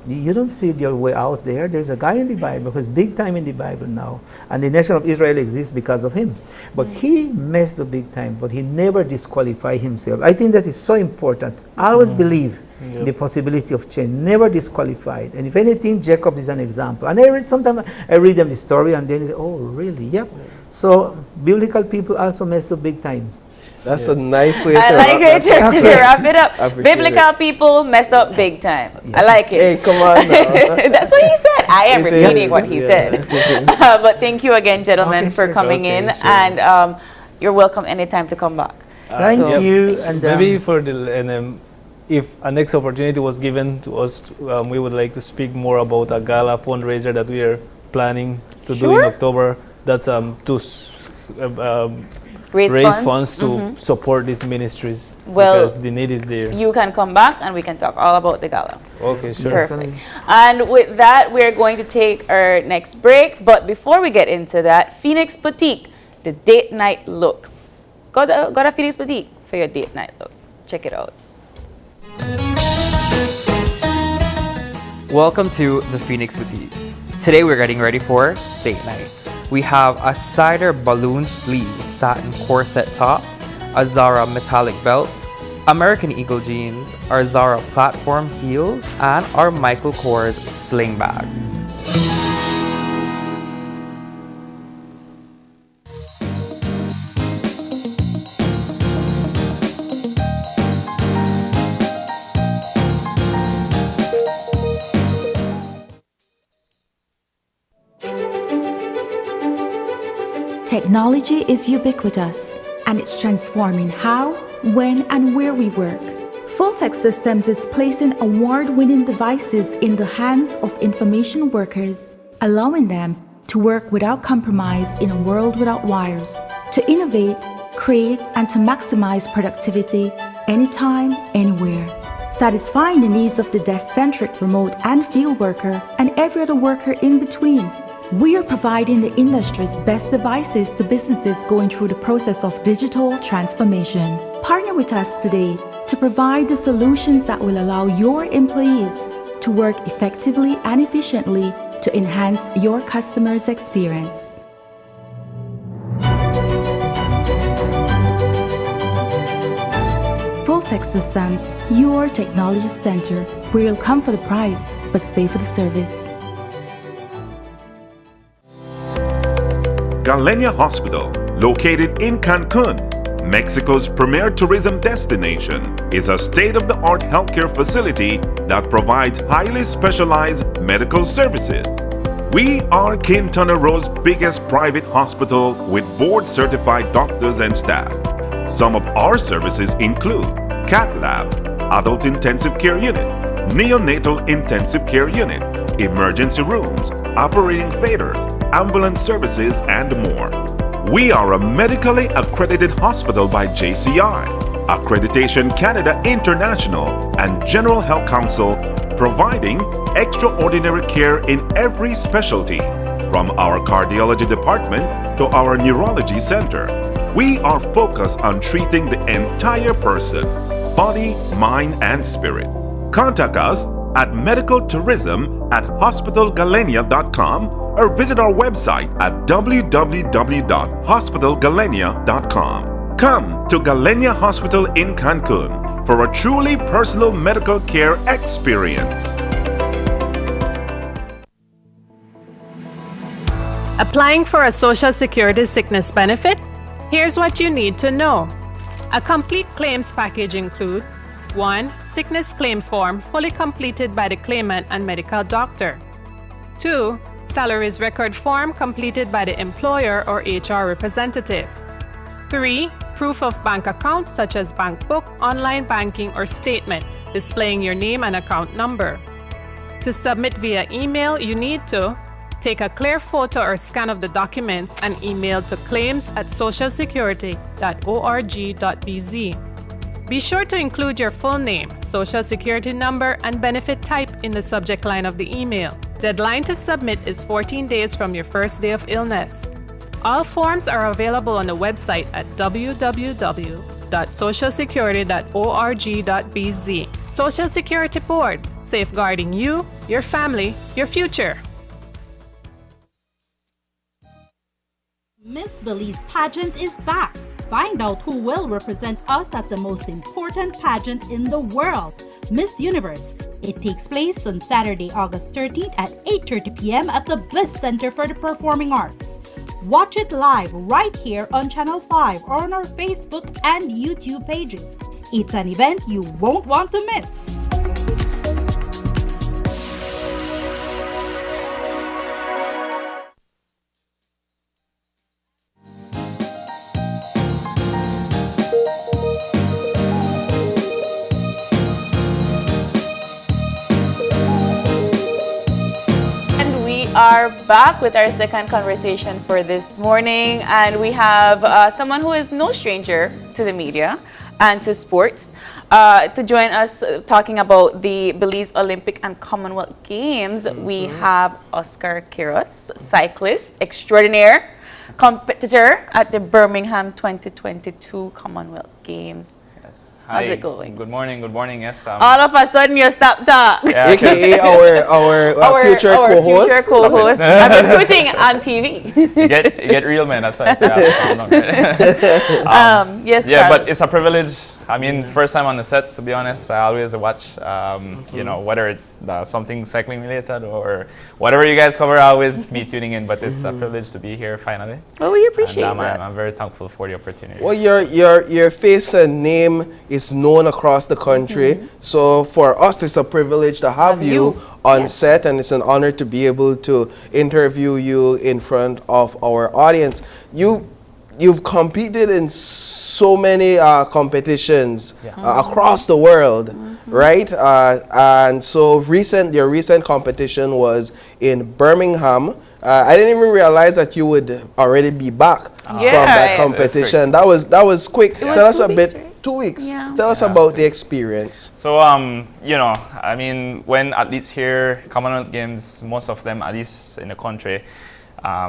You don't feel your way out there. There's a guy in the Bible who's big time in the Bible now, and the nation of Israel exists because of him. But he messed up big time, but he never disqualified himself. I think that is so important. I always believe in the possibility of change, never disqualified. And if anything, Jacob is an example. And sometimes I read them the story, and then they say, oh, really? Yep. So biblical people also messed up big time. That's a nice way to wrap it up. Biblical people mess up big time. I like it. Hey, come on now. That's what he said. I am repeating what he said. But thank you again, gentlemen, for coming in. And you're welcome anytime to come back. Thank you. And maybe for if a next opportunity was given to us, we would like to speak more about a gala fundraiser that we are planning to do in October. That's to raise funds to support these ministries, because the need is there. You can come back and we can talk all about the gala. Okay, sure. Perfect. And with that, we're going to take our next break. But before we get into that, Phoenix Boutique, the date night look. Go to Phoenix Boutique for your date night look. Check it out. Welcome to the Phoenix Boutique. Today we're getting ready for date night. We have a cider balloon sleeve satin corset top, a Zara metallic belt, American Eagle jeans, our Zara platform heels, and our Michael Kors sling bag. Technology is ubiquitous, and it's transforming how, when, and where we work. Full-Tech Systems is placing award-winning devices in the hands of information workers, allowing them to work without compromise in a world without wires, to innovate, create, and to maximize productivity anytime, anywhere, satisfying the needs of the desk-centric remote and field worker and every other worker in between. We are providing the industry's best devices to businesses going through the process of digital transformation. Partner with us today to provide the solutions that will allow your employees to work effectively and efficiently to enhance your customers' experience. Full-Tech Systems, your technology center, where you'll come for the price, but stay for the service. Galenia Hospital, located in Cancun, Mexico's premier tourism destination, is a state-of-the-art healthcare facility that provides highly specialized medical services. We are Quintana Roo's biggest private hospital with board-certified doctors and staff. Some of our services include Cath Lab, Adult Intensive Care Unit, Neonatal Intensive Care Unit, emergency rooms, operating theaters, ambulance services, and more. We are a medically accredited hospital by JCI, Accreditation Canada International, and General Health Council, providing extraordinary care in every specialty, from our cardiology department to our neurology center. We are focused on treating the entire person, body, mind, and spirit. Contact us at medicaltourism@hospitalgalenia.com or visit our website at www.hospitalgalenia.com. Come to Galenia Hospital in Cancun for a truly personal medical care experience. Applying for a Social Security sickness benefit? Here's what you need to know. A complete claims package includes 1. Sickness claim form fully completed by the claimant and medical doctor. 2. Salaries record form completed by the employer or HR representative. 3. Proof of bank account such as bank book, online banking, or statement displaying your name and account number. To submit via email, you need to take a clear photo or scan of the documents and email to claims@socialsecurity.org.bz. Be sure to include your full name, social security number, and benefit type in the subject line of the email. Deadline to submit is 14 days from your first day of illness. All forms are available on the website at www.socialsecurity.org.bz. Social Security Board, safeguarding you, your family, your future. Miss Belize pageant is back. Find out who will represent us at the most important pageant in the world, Miss Universe. It takes place on Saturday, August 13th at 8:30 p.m. at the Bliss Center for the Performing Arts. Watch it live right here on Channel 5 or on our Facebook and YouTube pages. It's an event you won't want to miss. Are back with our second conversation for this morning, and we have someone who is no stranger to the media and to sports to join us talking about the Belize Olympic and Commonwealth Games. We have Oscar Quiroz, cyclist extraordinaire, competitor at the Birmingham 2022 Commonwealth Games. How's it going? Good morning, yes. All of a sudden, you stop talk. Yeah, AKA our future co-host. Future co-host. I'm recruiting on TV. You get real, man. That's why I say Yes, yeah, Carl. but it's a privilege I mean, first time on the set, to be honest. I always watch, you know, whether it's something cycling related or whatever you guys cover, I always be tuning in. But it's a privilege to be here finally. Well, we appreciate and, that. I'm very thankful for the opportunity. Well, your face and name is known across the country. So for us, it's a privilege to have you on set, and it's an honor to be able to interview you in front of our audience. You've competed in so many competitions across the world, right? And so your recent competition was in Birmingham. I didn't even realize that you would already be back from that competition. That was quick. Tell us a bit. Right? 2 weeks. Yeah. Tell us about the experience. So, you know, I mean, when athletes hear Commonwealth Games, most of them, at least in the country,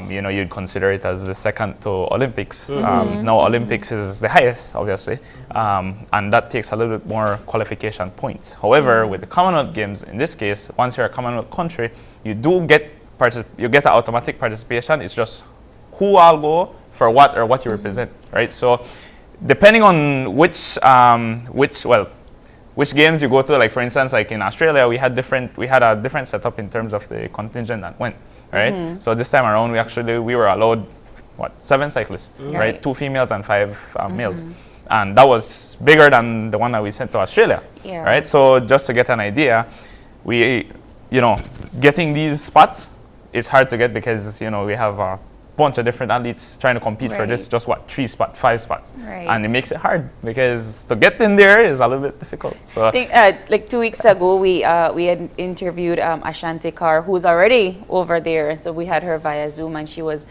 you know, you'd consider it as the second to Olympics. Now, Olympics is the highest, obviously, and that takes a little bit more qualification points. However, with the Commonwealth Games, in this case, once you're a Commonwealth country, you do get an automatic participation. It's just who I'll go for what or what you represent, right? So, depending on which games you go to, like for instance, like in Australia, we had a different setup in terms of the contingent that went, right? So this time around, we were allowed 7 cyclists, right? 2 females and 5 males, and that was bigger than the one that we sent to Australia, right? So just to get an idea, getting these spots is hard to get because we have a bunch of different athletes trying to compete for this 3 spots, 5 spots, and it makes it hard because to get in there is a little bit difficult. So I think like 2 weeks ago we had interviewed Ashanti Carr, who's already over there, and so we had her via Zoom, and she was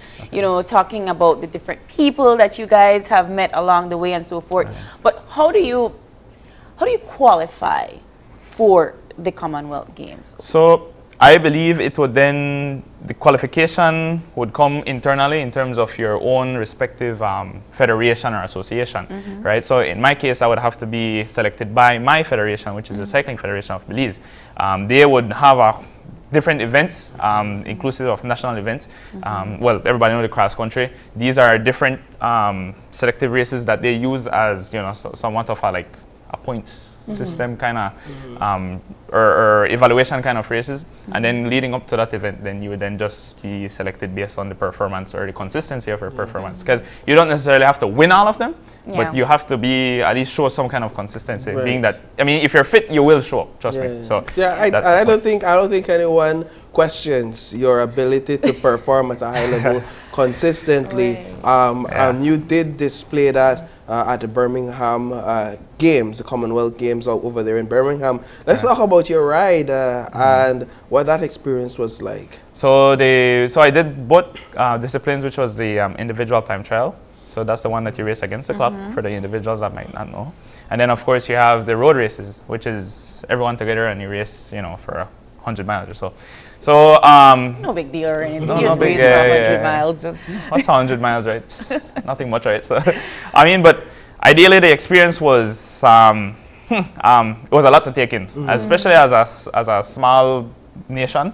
talking about the different people that you guys have met along the way and so forth. But how do you qualify for the Commonwealth Games? So I believe the qualification would come internally in terms of your own respective federation or association, right? So in my case, I would have to be selected by my federation, which is the Cycling Federation of Belize. They would have different events, inclusive of national events. Well, everybody knows the cross country. These are different selective races that they use as somewhat of a points system kind of or evaluation kind of races, and then leading up to that event, then you would then just be selected based on the performance or the consistency of your performance, because you don't necessarily have to win all of them, but you have to be at least show some kind of consistency. Being that, I mean, if you're fit, you will show up. Trust me. So I don't think anyone questions your ability to perform at a high level consistently. And you did display that at the Birmingham Games, the Commonwealth Games over there in Birmingham. Let's talk about your ride and what that experience was like. So I did both disciplines, which was the individual time trial. So that's the one that you race against the clock for the individuals that might not know. And then of course you have the road races, which is everyone together and you race, for 100 miles or so. So no big deal or anything. No big deal. 100 miles. What's 100 miles, right? Nothing much, right? So I mean, but ideally the experience was it was a lot to take in, especially as a small nation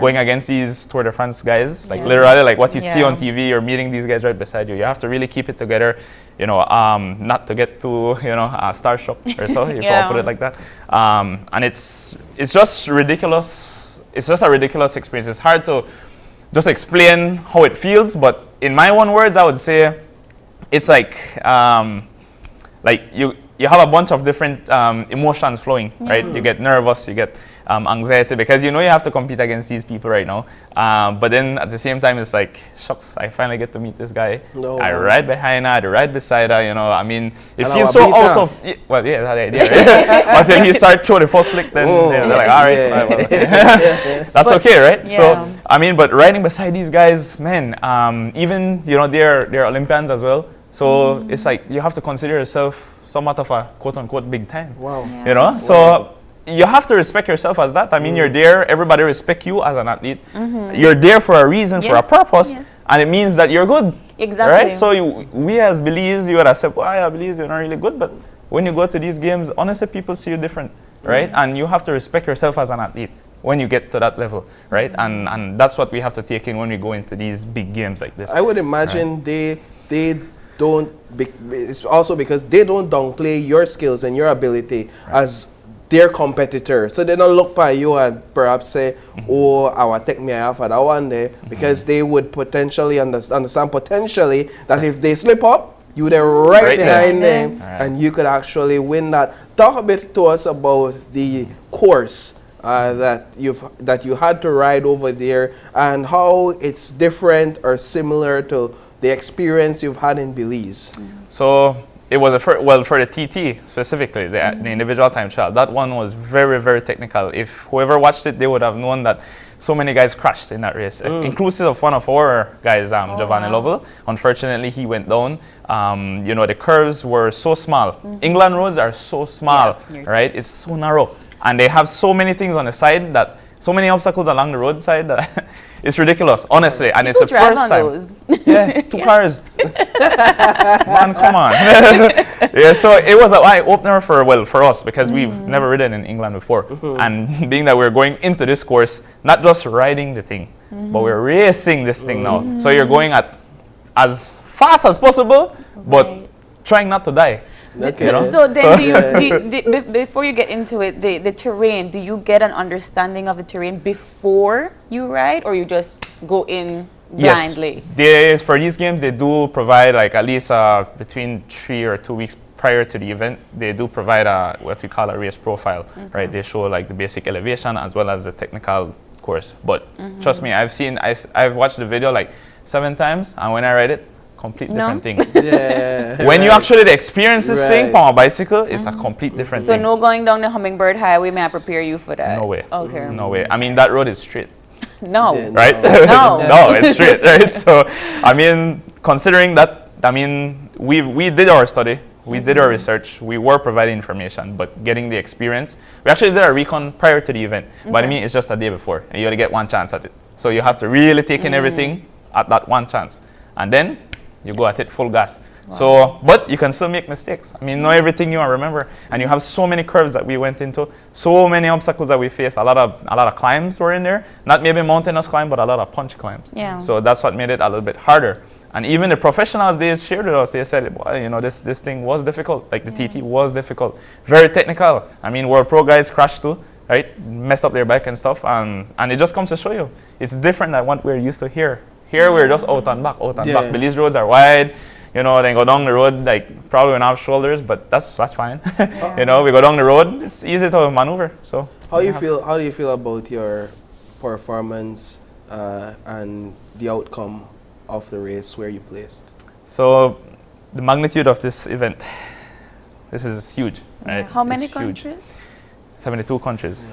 going against these Tour de France guys. Like literally, like what you see on TV, you're meeting these guys right beside you. You have to really keep it together, not to get too starstruck or so. If I'll put it like that. And it's just ridiculous. It's just a ridiculous experience. It's hard to just explain how it feels, but in my own words, I would say it's like you have a bunch of different emotions flowing, right? You get nervous, you get anxiety because you have to compete against these people right now. But then at the same time, it's like, shucks, I finally get to meet this guy. I ride behind her, I ride beside her, I mean, it feels so out of, well, yeah, that's the idea, right? But then you start throwing the first slick, then they're like, all right, well, okay. That's okay, right? So, I mean, but riding beside these guys, man, even, they're Olympians as well. So it's like, you have to consider yourself somewhat of a quote-unquote big time. Wow. So you have to respect yourself as that. I mean, you're there, everybody respect you as an athlete. You're there for a reason, for a purpose, and it means that you're good. Exactly. Right? So we as Belize, you would have said, well, yeah, Belize, you're not really good, but when you go to these games, honestly, people see you different, right? And you have to respect yourself as an athlete when you get to that level, right? And that's what we have to take in when we go into these big games like this. I would imagine they it's also because they don't downplay your skills and your ability as their competitor. So they don't look by you and perhaps say, oh, I will take me off at that one day, because they would potentially understand potentially that if they slip up, you're there right behind them, and you could actually win that. Talk a bit to us about the course that you had to ride over there, and how it's different or similar to the experience you've had in Belize. So it was for the TT specifically, the individual time trial. That one was very, very technical. If whoever watched it, they would have known that so many guys crashed in that race, inclusive of one of our guys, Giovanni Lovell. Unfortunately, he went down. You know, the curves were so small. England roads are so small, right? It's so narrow. And they have so many things on the side, that so many obstacles along the roadside that it's ridiculous, honestly. And People it's the first time. those. Yeah, 2 cars. Man, come on. Yeah, so it was an eye opener for us, because we've never ridden in England before. And being that we're going into this course, not just riding the thing, but we're racing this thing now. So you're going at as fast as possible, but trying not to die. Okay. You know? So then, before you get into it, the terrain, do you get an understanding of the terrain before you ride, or you just go in blindly? Yes. For these games, they do provide, like, at least between 3 or 2 weeks prior to the event, they do provide what we call a race profile, right? They show like the basic elevation as well as the technical course. But trust me, I've watched the video like 7 times, and when I ride it, complete different thing. When you actually experience this thing from a bicycle, it's a complete different thing. So no going down the Hummingbird Highway, may I prepare you for that? No way. Okay. No way. I mean, that road is straight. No. Right? No. No, it's straight, right? So, I mean, considering that, I mean, we did our study, we did our research, we were providing information, but getting the experience, we actually did our recon prior to the event. But I mean, it's just a day before, and you only get 1 chance at it. So you have to really take in everything at that 1 chance. And then you go at it full gas. So, but you can still make mistakes. I mean, not everything you remember, and you have so many curves that we went into, so many obstacles that we faced. A lot of climbs were in there, not maybe mountainous climb, but a lot of punch climbs. Yeah. So that's what made it a little bit harder. And even the professionals, they shared with us. They said, well, you know, this thing was difficult. Like the TT was difficult, very technical. I mean, World Pro guys crashed too, right? Messed up their bike and stuff, and it just comes to show you, it's different than what we're used to here. Here we're just out and back. Belize roads are wide. You know, then go down the road, like, probably on our shoulders, but that's fine. You know, we go down the road, it's easy to maneuver. So how do you feel about your performance and the outcome of the race where you placed? So the magnitude of this event, this is huge, right? How many it's huge. countries? 72 countries.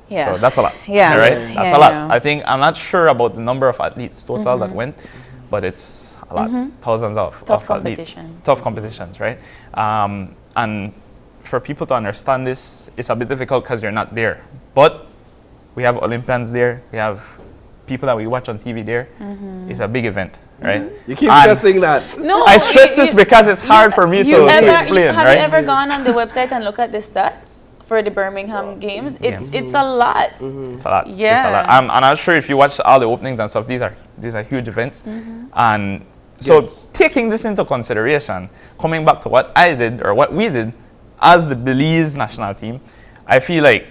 Yeah. So that's a lot. Yeah. Right? That's a lot. I think, I'm not sure about the number of athletes total that went, but it's a lot. Thousands of athletes. Tough competitions, right? And for people to understand this, it's a bit difficult because you're not there. But we have Olympians there. We have people that we watch on TV there. It's a big event, right? You keep stressing that. No, I stress this because it's hard for me to explain, Have right? you ever gone on the website and look at the stats for the Birmingham Games? It's a lot. It's a lot. Yeah. It's a lot. I'm not sure if you watch all the openings and stuff. These are huge events, and so taking this into consideration, coming back to what I did or what we did as the Belize national team, I feel like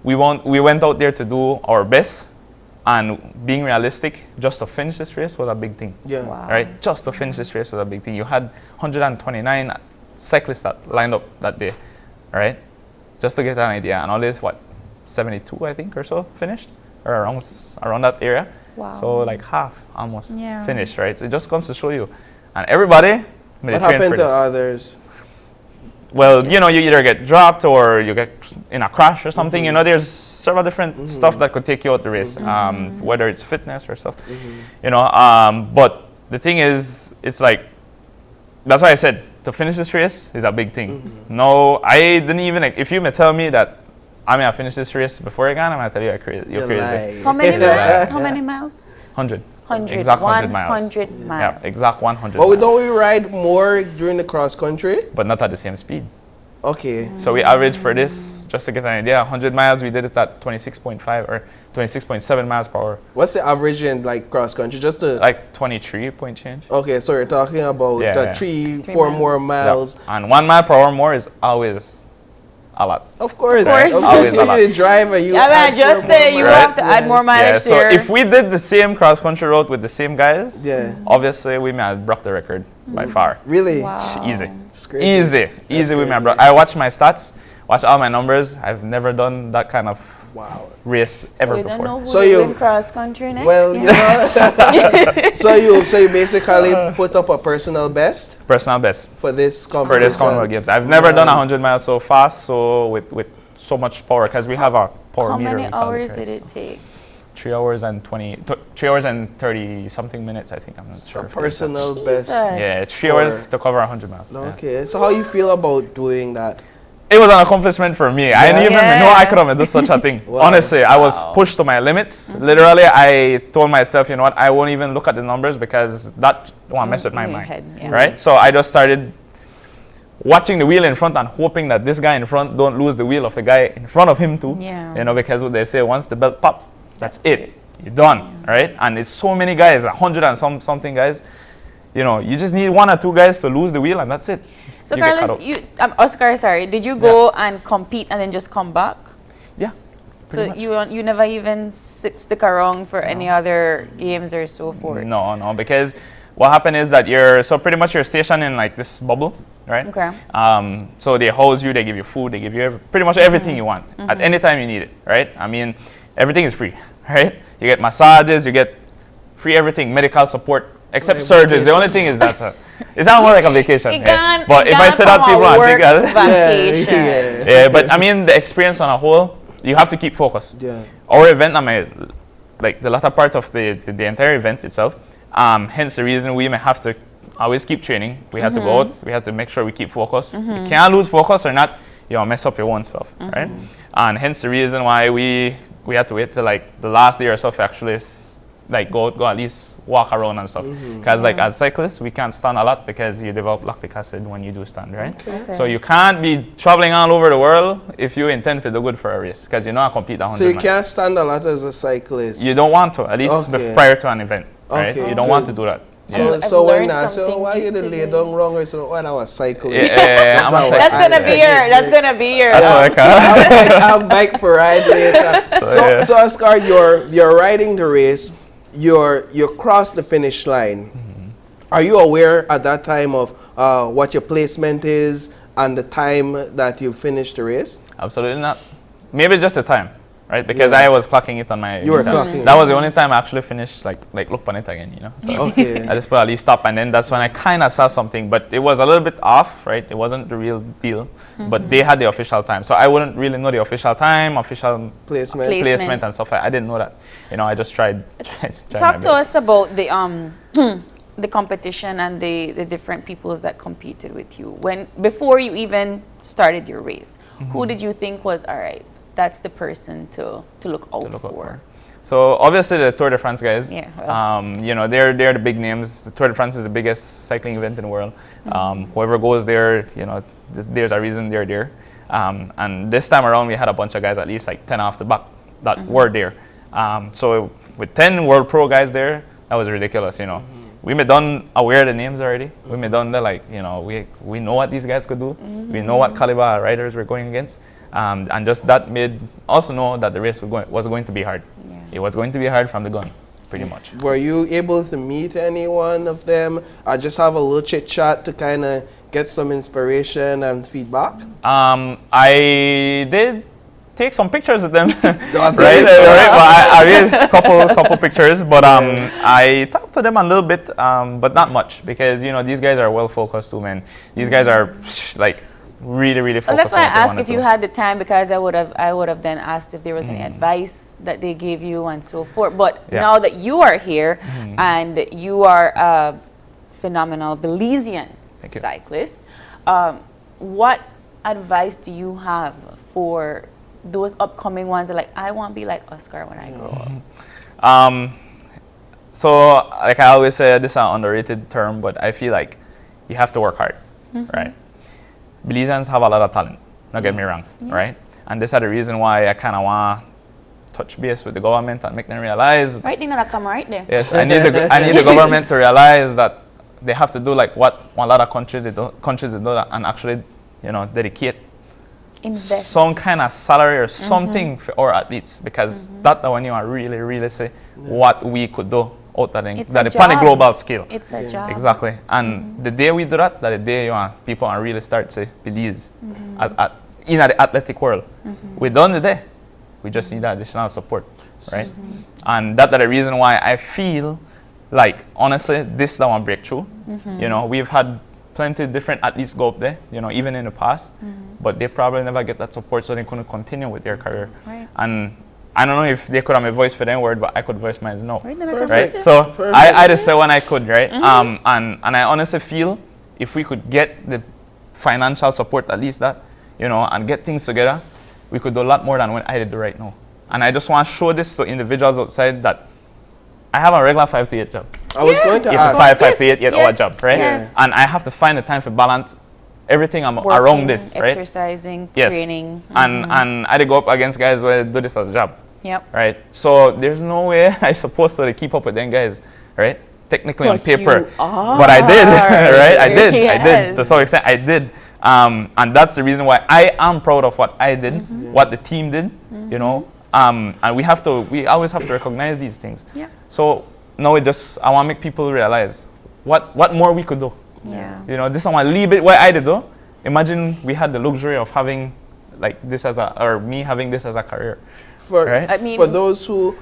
we went out there to do our best, and being realistic, just to finish this race was a big thing. Yeah. Wow. Right? Just to finish this race was a big thing. You had 129 cyclists that lined up that day, right? Just to get an idea, and all this, 72 I think or so finished, or around that area. Wow. So like half almost finished, right? So it just comes to show you, and everybody. What happened to others? Well, you know, you either get dropped or you get in a crash or something. You know, there's several different stuff that could take you out the race, whether it's fitness or stuff. You know, but the thing is, it's like, that's why I said to finish this race is a big thing. No, I didn't even, if you may tell me that I mean, I finished this race before again, I'm going to tell you you're crazy. How many miles? How many miles? 100. 100. Exact 100 miles. 100 miles. Yeah, exact 100 But miles. don't we ride more during the cross country? But not at the same speed. Okay. So we average for this, just to get an idea, 100 miles, we did it at 26.5, or 26.7 miles per hour. What's the average in like cross country? Just to like 23 point change. Okay, so you're talking about three, 4 more miles. Yeah. And 1 mile per hour more is always a lot. Of course. Always a lot. You drive and you just say you have to add more mileage there. So if we did the same cross country route with the same guys, obviously we may have broke the record by far. Really? Wow. Easy. We may have broke. I watch my stats, watch all my numbers. I've never done that kind of race ever we before. don't know who will win cross country next. Well, so you basically put up a personal best. Personal best for this competition. For this Commonwealth Games. I've never done 100 miles so fast, so with so much power, because we have a power meter. How many hours did it take? 3 hours and 30 something minutes, I think. I'm not sure. A personal best. Yeah, 3 hours to cover 100 miles. Okay, so how you feel about doing that? It was an accomplishment for me. I didn't even know I could have done such a thing. Honestly, I was pushed to my limits. Literally, I told myself, you know what, I won't even look at the numbers because that won't mess with my mind. Right? So I just started watching the wheel in front and hoping that this guy in front don't lose the wheel of the guy in front of him too. You know, because what they say, once the belt pop, that's it. You're done. Right? And it's so many guys, 100 and something guys. You know, you just need 1 or 2 guys to lose the wheel and that's it. So Carlos, Oscar, sorry, did you go and compete and then just come back? Yeah. So you never even stick around for any other games or so forth? No, because what happened is that you're pretty much you're stationed in like this bubble, right? Okay. So they house you, they give you food, they give you pretty much everything you want at any time you need it, right? I mean, everything is free, right? You get massages, you get free everything, medical support, except surgeries. The only thing is that it's not more like a vacation. But if I set out people and think but I mean the experience on a whole, you have to keep focused. Our event, like the latter part of the entire event itself, hence the reason we may have to always keep training. We have to go out, we have to make sure we keep focused. You can't lose focus or not, mess up your own stuff, right? And hence the reason why we had to wait till like the last day or so to actually like go at least walk around and stuff, because like as cyclists we can't stand a lot because you develop lactic acid when you do stand, right? So you can't be traveling all over the world if you intend to do good for a race, because you're not complete 100 So you miles. can't stand a lot as a cyclist. You don't want to, at least prior to an event, right? You don't want to do that. So when I say, why you didn't lay down wrong, I said, I was cycling. That's gonna be your. I'll have bike for ride later. So Oscar, you're riding the race. You cross the finish line. Are you aware at that time of what your placement is and the time that you finished the race? Absolutely not. Maybe just the time, right? Because I was clocking it on my. You were clocking. That was the only time I actually finished like look on it again, you know. So I just probably stopped, and then that's when I kind of saw something, but it was a little bit off, right? It wasn't the real deal, but they had the official time, so I wouldn't really know the official time, official placement and stuff. I didn't know that, you know. I just tried Talk to us about the the competition and the different peoples that competed with you before you even started your race. Who did you think was all right? That's the person to look out for. So obviously the Tour de France guys, you know, they're the big names. The Tour de France is the biggest cycling event in the world. Whoever goes there, you know, there's a reason they're there. And this time around we had a bunch of guys, at least like 10 off the back, that were there. So with 10 world pro guys there, that was ridiculous, you know. We may done aware of the names already. We may done the, like, you know, we know what these guys could do. We know what caliber riders we're going against. And just that made us know that the race was going to be hard. It was going to be hard from the gun, pretty much. Were you able to meet any one of them or just have a little chit chat to kind of get some inspiration and feedback? I did take some pictures with them, right? I made a couple pictures, but I talked to them a little bit, but not much, because, you know, these guys are well focused too, man. These guys are like really focused. Well, that's why I asked if you do. had the time, because I would have then asked if there was any advice that they gave you and so forth. But now that you are here and you are a phenomenal Belizean cyclist, what advice do you have for those upcoming ones that, like, I want to be like Oscar when I grow up? So, like I always say, this is an underrated term, but I feel like you have to work hard, right? Belizeans have a lot of talent, don't get me wrong, right? And this is the reason why I kind of want touch base with the government and make them realize. Right thing that come right there. Yes, I need the government to realize that they have to do like what a lot of countries they do and actually, dedicate invest some kind of salary or something for our athletes, because that's when you are really say what we could do out there that upon a global scale. It's a job. Exactly. And the day we do that, the day people are really start to Belize in the athletic world. We're done today. We just need that additional support, right? And that's the reason why I feel like, honestly, this is the one breakthrough. We've had plenty of different athletes go up there, even in the past, but they probably never get that support, so they couldn't continue with their career. Right. And I don't know if they could have a voice for them word, but I could voice mine no. Right? So I just say when I could, right? And I honestly feel if we could get the financial support, at least that, and get things together, we could do a lot more than what I did right now. And I just want to show this to individuals outside that I have a regular 5 to 8 job. I was going to ask. 5 to 8 hour job, right? Yes. And I have to find the time to balance everything around this, right? Exercising, yes. training. And I did go up against guys who do this as a job. Yep. Right? So there's no way I'm supposed to keep up with them guys, right? Technically on paper. But I did, right? I did. To some extent, I did. And that's the reason why I am proud of what I did, what the team did, and we always have to recognize these things. Yeah. So now I want to make people realize what more we could do. Yeah. This is a little bit what I did though. Imagine we had the luxury of having this me having this as a career. For right? for those who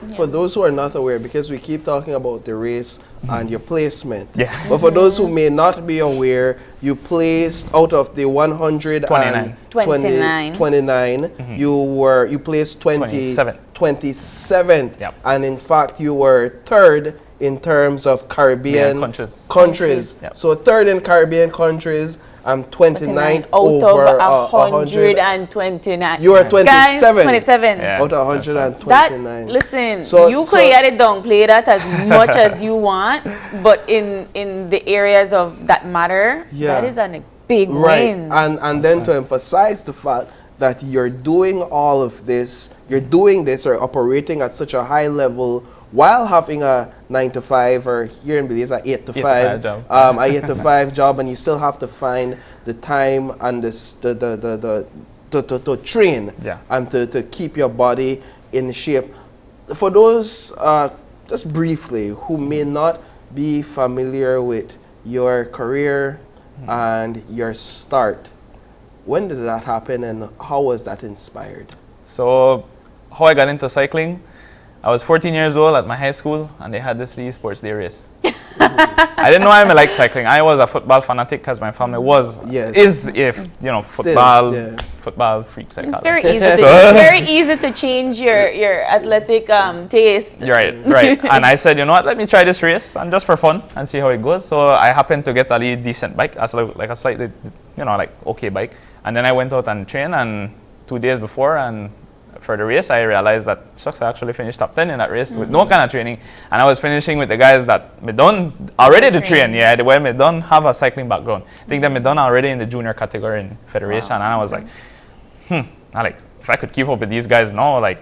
are not aware, because we keep talking about the race and your placement. Yeah. But for those who may not be aware, you placed out of the 129. You placed 27th. Yep. And in fact, you were third in terms of Caribbean countries. Yep. So third in Caribbean countries. I'm 29 out over of 129. You are 27. Guys, 27. Yeah, out of 129. Listen, so, you could get it down, play that as much as you want, but in the areas of that matter, that is a big win. And then to emphasize the fact that you're doing all of this, you're doing this or operating at such a high level while having a 9 to 5, or here in Belize, an 8 to 5 job. a 8 to 5 job, and you still have to find the time and to train and to keep your body in shape. For those, just briefly, who may not be familiar with your career and your start, when did that happen and how was that inspired? So, how I got into cycling, I was 14 years old at my high school, and they had this sports day race. I didn't know I like cycling. I was a football fanatic because my family is football freaks. It's very easy. It's very easy to change your athletic taste. Right. And I said, you know what? Let me try this race, and just for fun, and see how it goes. So I happened to get a really decent bike, like a slightly, okay bike. And then I went out and trained, and 2 days before and for the race, I realized that I actually finished top 10 in that race with no kind of training, and I was finishing with the guys that me done already the train. Yeah, the way me done have a cycling background. I think that me done already in the junior category in federation, and I was like, if I could keep up with these guys now, I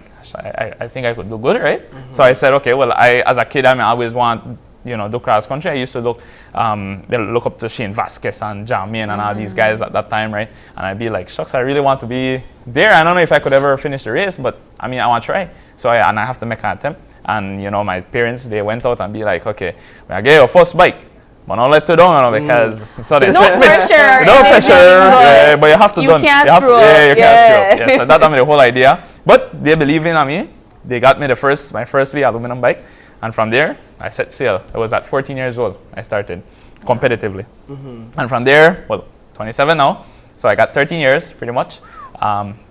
think I could do good, right? So I said, okay, well, as a kid, I always want do cross country. I used to look up to Shane Vasquez and Jermaine and all these guys at that time, right? And I'd be like, shucks, I really want to be there. I don't know if I could ever finish the race, but I want to try. So I have to make an attempt. And my parents, they went out and be like, okay, when I get your first bike, but don't let you down because no pressure. No pressure. But you have to you can't screw up. You can't screw up. So that's the whole idea. But they believe in me. They got me my first aluminum bike. And from there, I set sail. I was at 14 years old. I started competitively. And from there, 27 now. So I got 13 years, pretty much.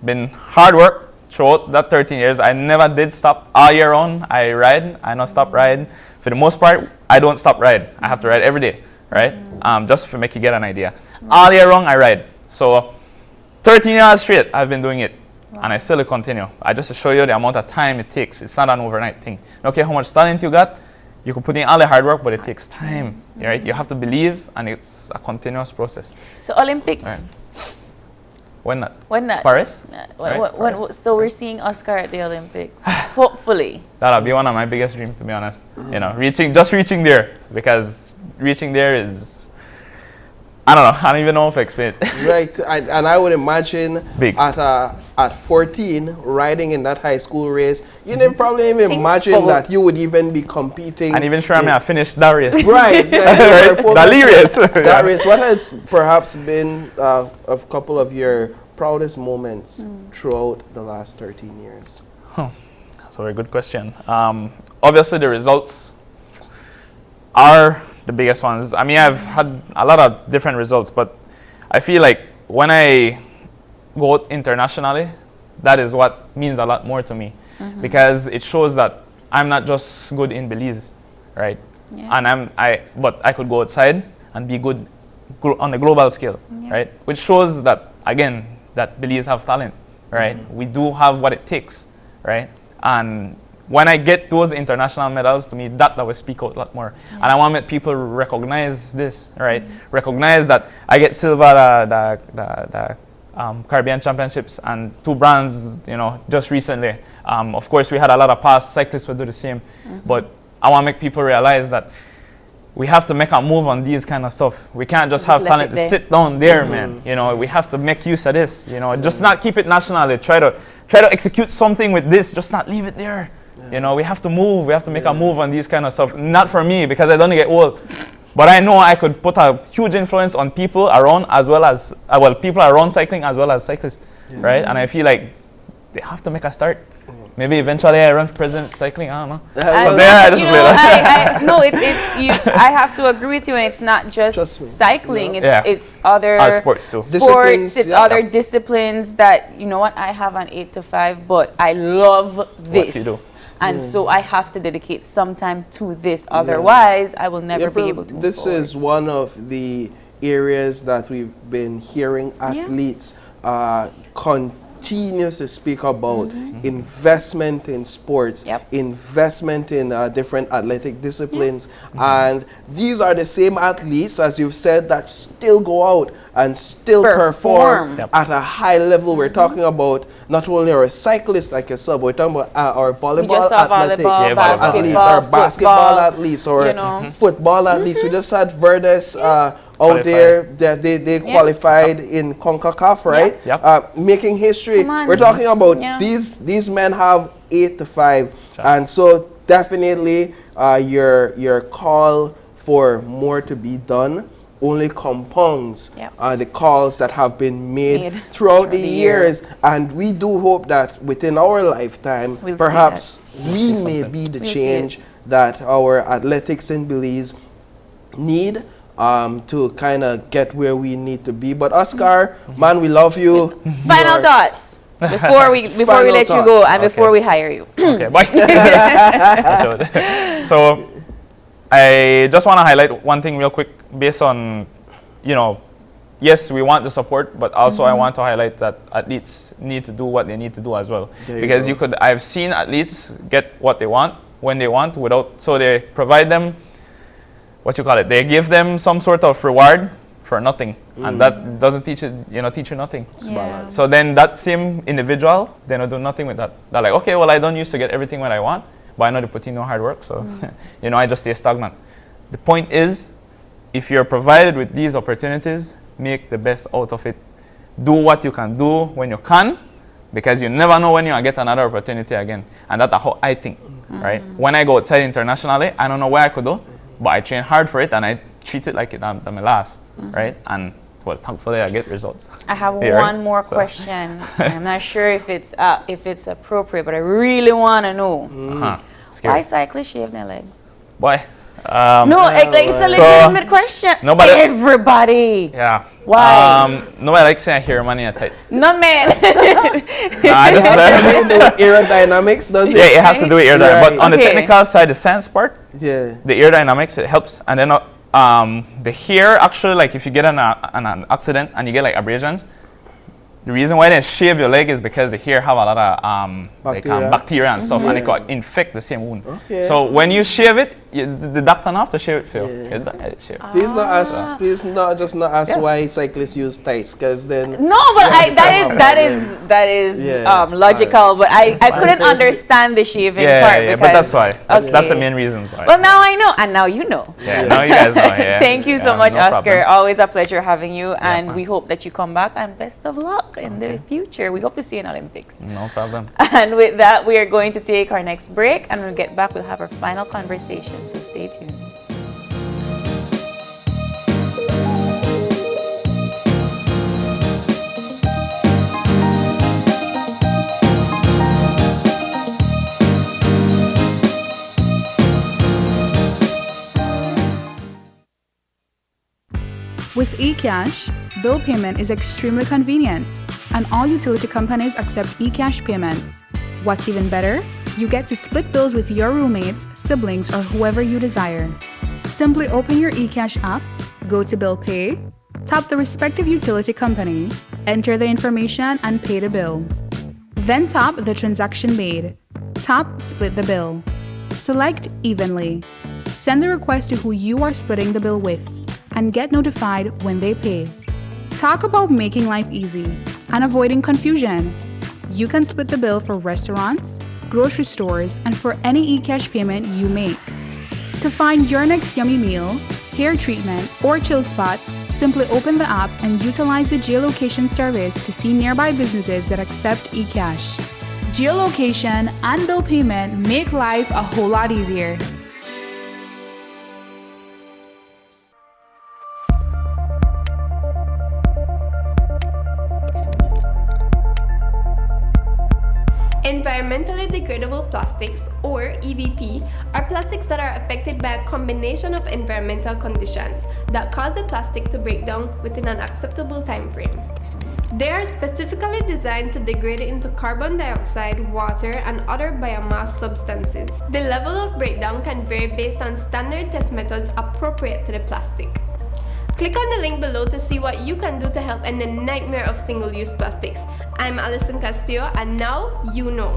Been hard work throughout that 13 years. I never did stop all year round. I ride. I don't stop riding. For the most part, I don't stop riding. I have to ride every day, right? Just to make you get an idea. All year round, I ride. So 13 years straight, I've been doing it. And I still continue. I just to show you the amount of time it takes. It's not an overnight thing. Okay, how much talent you got, you can put in all the hard work, but it takes time, right? You have to believe, and it's a continuous process. So Olympics, When not? When not? Paris? Paris. So we're seeing Oscar at the Olympics. Hopefully. That'll be one of my biggest dreams, to be honest. You know, reaching there, because reaching there is, I don't know. I don't even know if I explain it. Right, and I would imagine Big. At 14, riding in that high school race, you never probably even imagine that you would even be competing. And even sure I finished that race. Right, that race. What has perhaps been a couple of your proudest moments throughout the last 13 years? That's a very good question. Obviously, the results are the biggest ones. I mean, I've had a lot of different results, but I feel like when I go out internationally, that is what means a lot more to me, because it shows that I'm not just good in Belize, right? Yeah. And but I could go outside and be good on a global scale, right? Which shows that, again, that Belize have talent, right? We do have what it takes, right? And when I get those international medals, to me, that will speak out a lot more. And I want to make people recognize this, right? Recognize that I get silver at the Caribbean Championships and 2 bronze, you know, just recently. Of course, we had a lot of past cyclists who do the same. But I want to make people realize that we have to make a move on these kind of stuff. We can't just have talent to sit down there, man. You know, we have to make use of this. You know, just not keep it nationally. Try to execute something with this. Just not leave it there. You know, we have to move. We have to make a move on these kind of stuff. Not for me, because I don't get old. But I know I could put a huge influence on people around, as well as, people around cycling as well as cyclists, right? And I feel like they have to make a start. Maybe eventually I run for president cycling, I don't know. I have to agree with you, and it's not just cycling, it's other sports too. It's other disciplines that, you know what, I have an 8 to 5, but I love this. What you do. And so I have to dedicate some time to this, otherwise I will never be able to move This forward. is one of the areas that we've been hearing athletes continue to speak about. Investment in sports, investment in different athletic disciplines. And these are the same athletes, as you've said, that still go out and still perform at a high level. We're talking about not only our cyclists like yourself, we're talking about our volleyball athletes, our basketball athletes, or football athletes. We just had Verdes out there, they qualified in CONCACAF, right? Making history. We're talking about these men have 8 to 5, and so definitely your call for more to be done only compounds the calls that have been made throughout the years. And we do hope that within our lifetime, perhaps we may be the change that our athletics in Belize need to kind of get where we need to be. But Oscar, man, we love you. Final thoughts before we let you go and before we hire you. Okay, bye. So I just want to highlight one thing real quick, based on, you know, yes, we want the support, but also I want to highlight that athletes need to do what they need to do as well. Because I've seen athletes get what they want when they want so they provide them, they give them some sort of reward for nothing, and that doesn't teach you nothing. So then that same individual, they don't do nothing with that. They're like, okay, well, I don't used to get everything what I want, but I know they put in no hard work, so you know, I just stay stagnant. The point is, if you're provided with these opportunities, make the best out of it. Do what you can do when you can, because you never know when you get another opportunity again. And that's how I think, right? When I go outside internationally, I don't know where I could do, but I train hard for it and I treat it like I'm my last, right? And well, thankfully I get results. I have one more question. I'm not sure if it's appropriate, but I really want to know. Why cyclists shave their legs? Why? It's a legitimate question. Everybody. Yeah. Why? Nobody likes saying hair money at times. No, man. Aerodynamics, does it? Yeah, you have to do it aerodynamics. But on the technical side, the science part, the aerodynamics, it helps. And then the hair, actually, like if you get an accident and you get like abrasions, the reason why they shave your leg is because the hair have a lot of bacteria and stuff, and it can infect the same wound. So when you shave it, the doctor not have to share it for you. Yeah. You don't have to share it. Please not ask why cyclists use tights, because then No, but that is logical. But I couldn't understand the shaving part. Yeah, because, but that's why. That's the main reason why. Well, now I know, and now you know. Yeah, now you guys know. Yeah. Thank you so much, no Oscar. problem. Always a pleasure having you, and we hope that you come back, and best of luck in the future. We hope to see you in Olympics. No problem. And with that, we are going to take our next break, and when we get back, we'll have our final conversation, so stay tuned. With eCash, bill payment is extremely convenient, and all utility companies accept eCash payments. What's even better? You get to split bills with your roommates, siblings, or whoever you desire. Simply open your eCash app, go to Bill Pay, tap the respective utility company, enter the information, and pay the bill. Then tap the transaction made. Tap Split the bill. Select Evenly. Send the request to who you are splitting the bill with, and get notified when they pay. Talk about making life easy and avoiding confusion. You can split the bill for restaurants, grocery stores, and for any eCash payment you make. To find your next yummy meal, hair treatment, or chill spot, simply open the app and utilize the geolocation service to see nearby businesses that accept eCash. Geolocation and bill payment make life a whole lot easier. Environmentally degradable plastics, or EDP, are plastics that are affected by a combination of environmental conditions that cause the plastic to break down within an acceptable time frame. They are specifically designed to degrade into carbon dioxide, water, and other biomass substances. The level of breakdown can vary based on standard test methods appropriate to the plastic. Click on the link below to see what you can do to help end the nightmare of single-use plastics. I'm Alison Castillo, and now you know.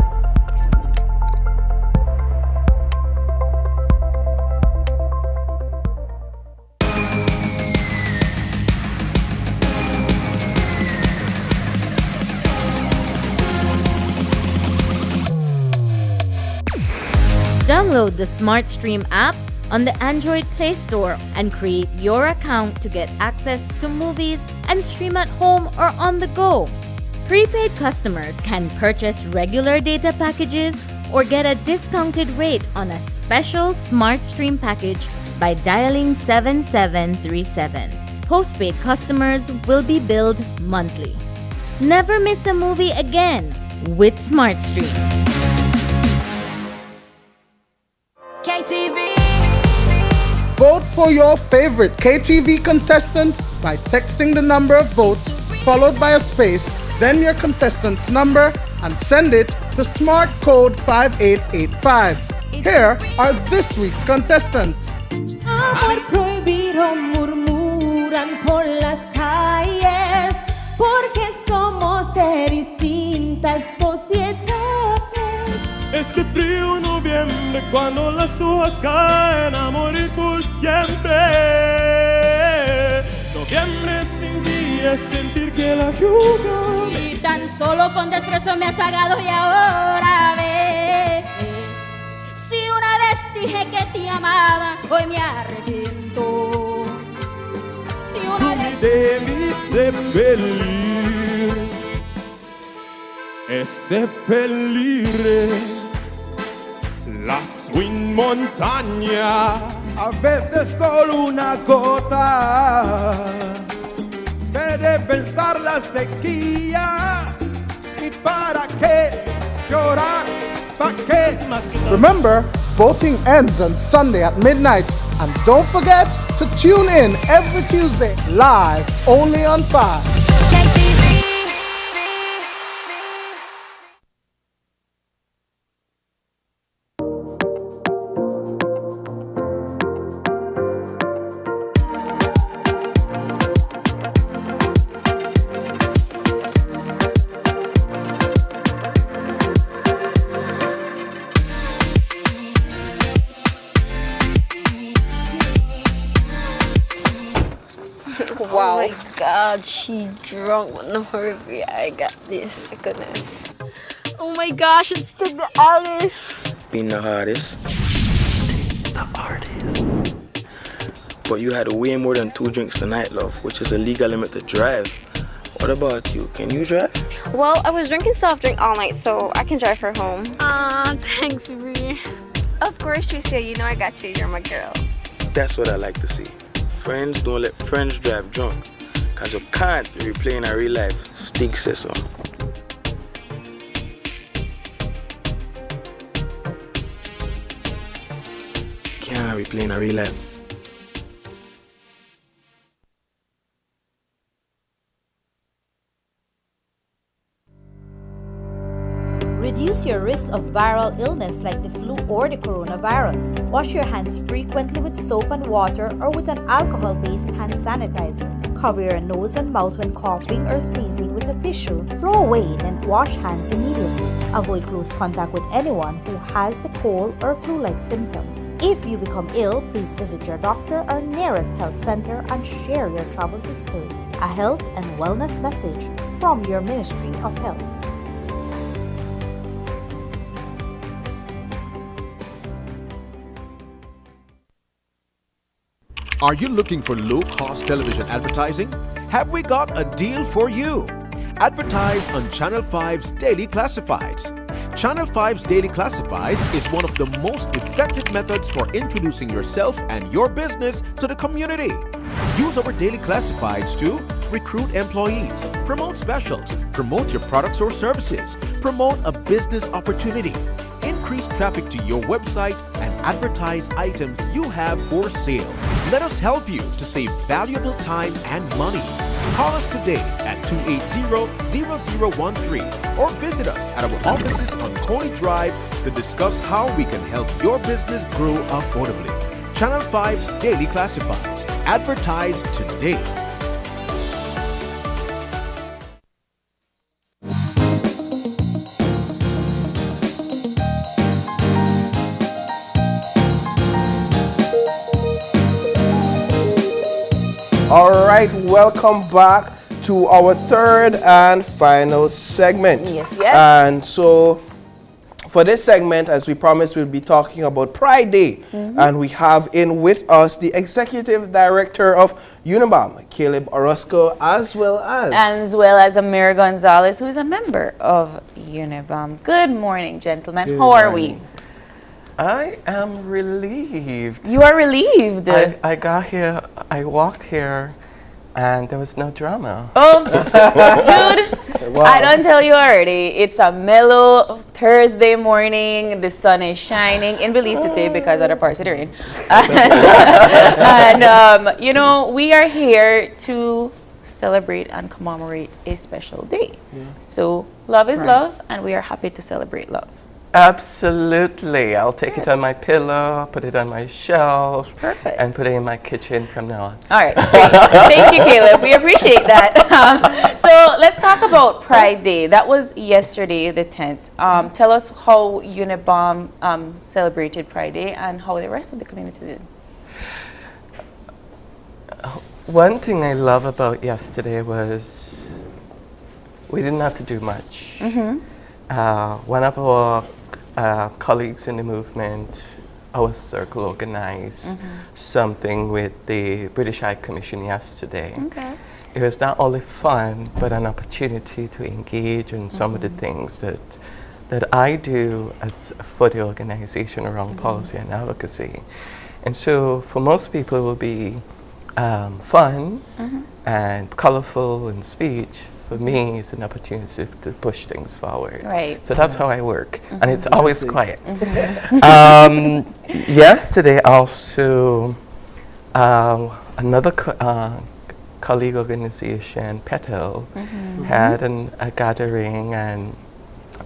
Download the SmartStream app on the Android Play Store and create your account to get access to movies and stream at home or on the go. Prepaid customers can purchase regular data packages or get a discounted rate on a special SmartStream package by dialing 7737. Postpaid customers will be billed monthly. Never miss a movie again with SmartStream. KTV. Vote for your favorite KTV contestant by texting the number of votes followed by a space, then your contestant's number, and send it to Smart Code 5885. Here are this week's contestants. Amor prohibido murmuran por las calles, porque somos de distintas sociedades. Este frío noviembre cuando las hojas caen a morir por siempre. Noviembre sin ti es sentir que la lluvia. Y tan solo con desprecio me has pagado y ahora ves. Si una vez dije que te amaba, hoy me arrepiento. Si una vez Devi seppellire e seppellire lassù in montagna. A veces solo una gota puede vencer la sequía. ¿Y para qué llorar? ¿Para qué? Remember, voting ends on Sunday at midnight. And don't forget to tune in every Tuesday live only on 5. Wow. Oh my God, she drunk, but no hurry, I got this. Goodness. Oh my gosh, it's the Alice. Being the hardest. The hardest. But you had way more than 2 drinks tonight, love, which is a legal limit to drive. What about you? Can you drive? Well, I was drinking soft drink all night, so I can drive her home. Thanks, Bree. Of course, Tricia, you know I got you. You're my girl. That's what I like to see. Friends don't let friends drive drunk, cause you can't replay in a real life. Stig says so. Can't replay in a real life. Reduce your risk of viral illness like the flu or the coronavirus. Wash your hands frequently with soap and water or with an alcohol-based hand sanitizer. Cover your nose and mouth when coughing or sneezing with a tissue. Throw away, then wash hands immediately. Avoid close contact with anyone who has the cold or flu-like symptoms. If you become ill, please visit your doctor or nearest health center and share your travel history. A health and wellness message from your Ministry of Health. Are you looking for low-cost television advertising? Have we got a deal for you? Advertise on Channel 5's Daily Classifieds. Channel 5's Daily Classifieds is one of the most effective methods for introducing yourself and your business to the community. Use our Daily Classifieds to recruit employees, promote specials, promote your products or services, promote a business opportunity, increase traffic to your website, and advertise items you have for sale. Let us help you to save valuable time and money. Call us today at 280-0013 or visit us at our offices on Coney Drive to discuss how we can help your business grow affordably. Channel 5 Daily Classifieds. Advertise today. All right, welcome back to our third and final segment. Yes, yes. And so for this segment, as we promised, we'll be talking about Pride Day. And we have in with us the Executive Director of UniBAM, Caleb Orozco, as well as Amir Gonzalez, who is a member of UniBAM. Good morning, gentlemen. Good How are morning. we? I am relieved. You are relieved? I got here, I walked here, and there was no drama. Oh, dude, Wow. I don't tell you already. It's a mellow Thursday morning. The sun is shining in Belize today because of the parts of the rain. And, you know, we are here to celebrate and commemorate a special day. So love is love, and we are happy to celebrate love. Absolutely. I'll take it on my pillow, put it on my shelf, and put it in my kitchen from now on. All right. Great. Thank you, Caleb. We appreciate that. So let's talk about Pride Day. That was yesterday, the 10th. Tell us how UniBAM celebrated Pride Day and how the rest of the community did. One thing I love about yesterday was we didn't have to do much. One of our colleagues in the movement, our circle, organized something with the British High Commission yesterday. Okay. It was not only fun, but an opportunity to engage in some of the things that I do as for the organization around policy and advocacy. And so for most people it will be fun and colorful in speech. For me, it's an opportunity to push things forward. Right. So that's how I work, and it's always quiet. Yesterday also, another colleague organization, Petal, had a gathering, and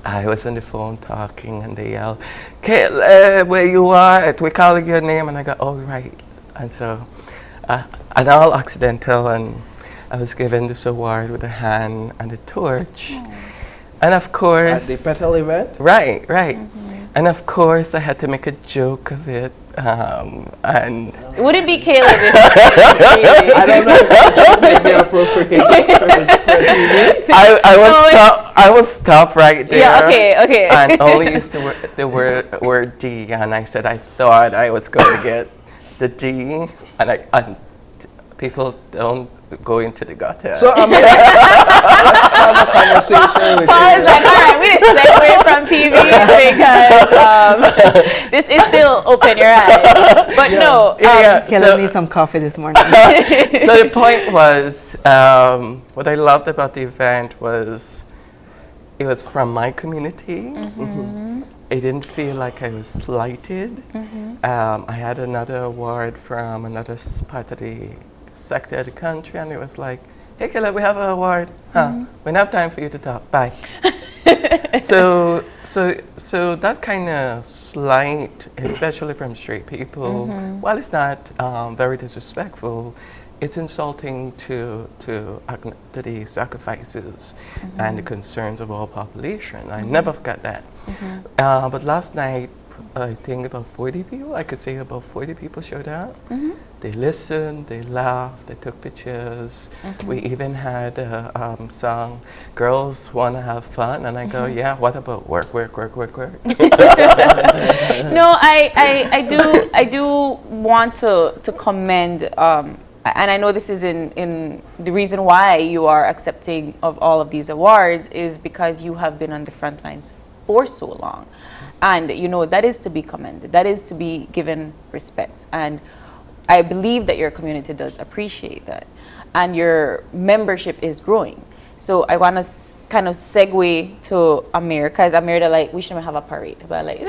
I was on the phone talking, and they yelled, "Caleb, where you at? We're calling your name," and I go, "Oh, right." And so, and all accidental, and I was given this award with a hand and a torch. And of course... At the Petal event? Right. And of course, I had to make a joke of it. And would it be Caleb? If I don't know if that may be appropriate for I was stopped right there. Yeah, okay. And only used the word D, and I said I thought I was going to get the D, and people don't go into the gutter. So let's have a conversation with Paul is like, all right, we need to segue from TV because this is still open your eyes. But no, Caleb needs some coffee this morning. So the point was, what I loved about the event was it was from my community. I didn't feel like I was slighted. I had another award from another part of the sector of the country, and it was like, hey Caleb, we have an award. We don't have time for you to talk. Bye. so that kind of slight, especially from straight people, while it's not very disrespectful, it's insulting to the sacrifices and the concerns of our population. I never forgot that. But last night, I think about 40 people, I could say about 40 people showed up. They listened, they laughed, they took pictures. We even had a song, Girls Wanna Have Fun, and I go, yeah, what about work? No, I do want to commend, and I know this is in the reason why you are accepting of all of these awards is because you have been on the front lines for so long. And that is to be commended, that is to be given respect, and I believe that your community does appreciate that, and your membership is growing. So I want to kind of segue to America, as America, like, we shouldn't have a parade, but like,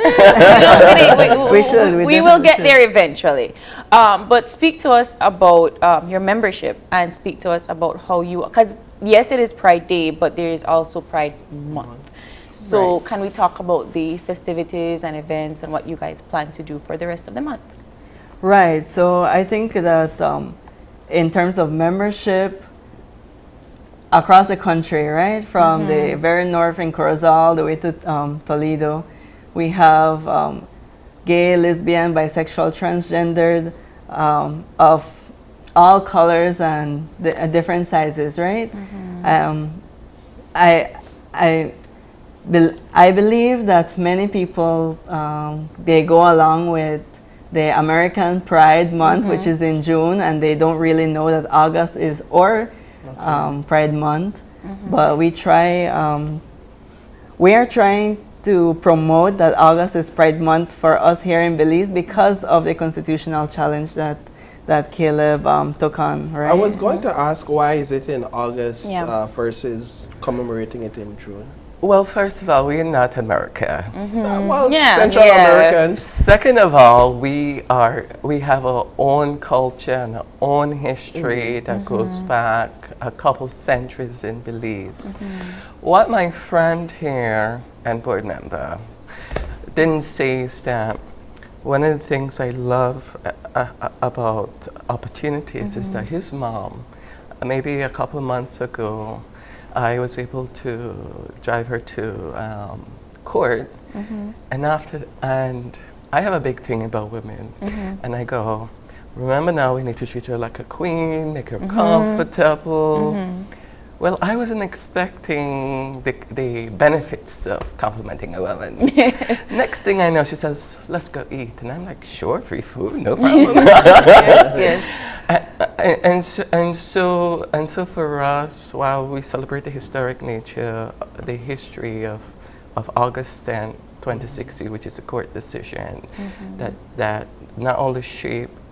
we will get there eventually. But speak to us about your membership, and speak to us about how you, because yes, it is Pride Day, but there is also Pride Month. So can we talk about the festivities and events and what you guys plan to do for the rest of the month? Right. So I think that in terms of membership across the country, right, from the very north in Quiroz all the way to Toledo, we have gay, lesbian, bisexual, transgendered, of all colors and different sizes, right? I believe that many people, they go along with the American Pride Month, which is in June, and they don't really know that August is our Pride Month. But we are trying to promote that August is Pride Month for us here in Belize because of the constitutional challenge that Caleb took on, right? I was going to ask, why is it in August versus commemorating it in June? Well, first of all, we're not America. Central Americans. Second of all, we have our own culture and our own history that goes back a couple centuries in Belize. What my friend here and board member didn't say is that one of the things I love about opportunities is that his mom, maybe a couple months ago, I was able to drive her to court, and I have a big thing about women, and I go, remember now we need to treat her like a queen, make her comfortable. Well, I wasn't expecting the benefits of complimenting a woman. Next thing I know, she says, let's go eat, and I'm like, sure, free food, no problem. And so for us, while we celebrate the historic nature, the history of August 10, 2060, which is a court decision that not only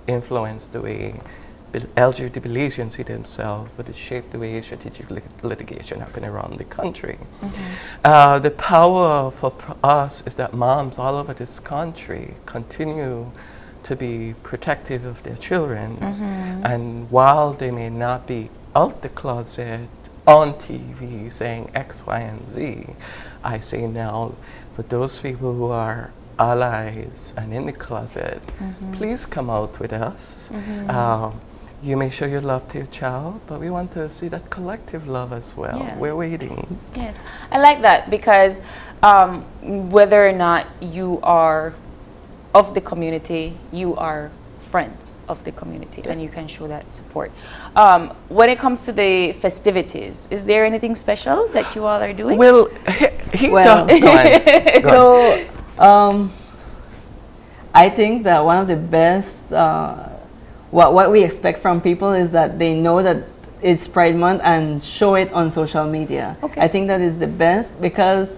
influenced the way LGBT Belizeans see themselves, but it shaped the way strategic litigation happened around the country. The power for us is that moms all over this country continue to be protective of their children, and while they may not be out the closet on TV saying X, Y, and Z, I say now, for those people who are allies and in the closet, please come out with us. You may show your love to your child, but we want to see that collective love as well. Yeah. We're waiting. Yes, I like that, because whether or not you are of the community, you are friends of the community, and you can show that support. When it comes to the festivities, is there anything special that you all are doing? Well, I think that one of the best, what we expect from people is that they know that it's Pride Month and show it on social media. Okay. I think that is the best because,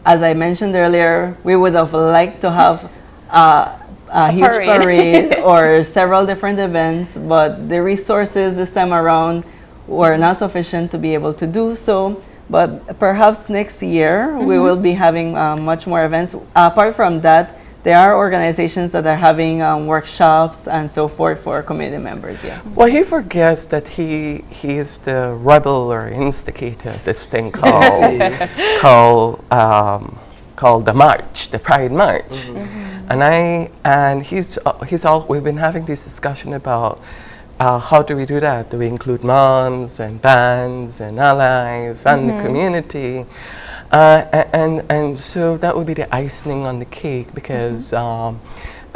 as I mentioned earlier, we would have liked to have a huge parade or several different events, but the resources this time around were not sufficient to be able to do so. But perhaps next year we will be having much more events. Apart from that, there are organizations that are having workshops and so forth for community members, yes. Well, he forgets that he is the rebel or instigator of this thing called the march, the Pride March. And we've been having this discussion about how do we do that? Do we include moms and bands and allies and the community? And so that would be the icing on the cake because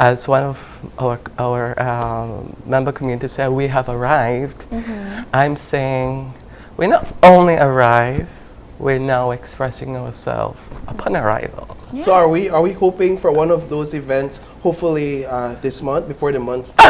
as one of our member community said, we have arrived. I'm saying we not only arrive, we're now expressing ourselves upon arrival. Yes. So are we hoping for one of those events, hopefully this month, before the month? No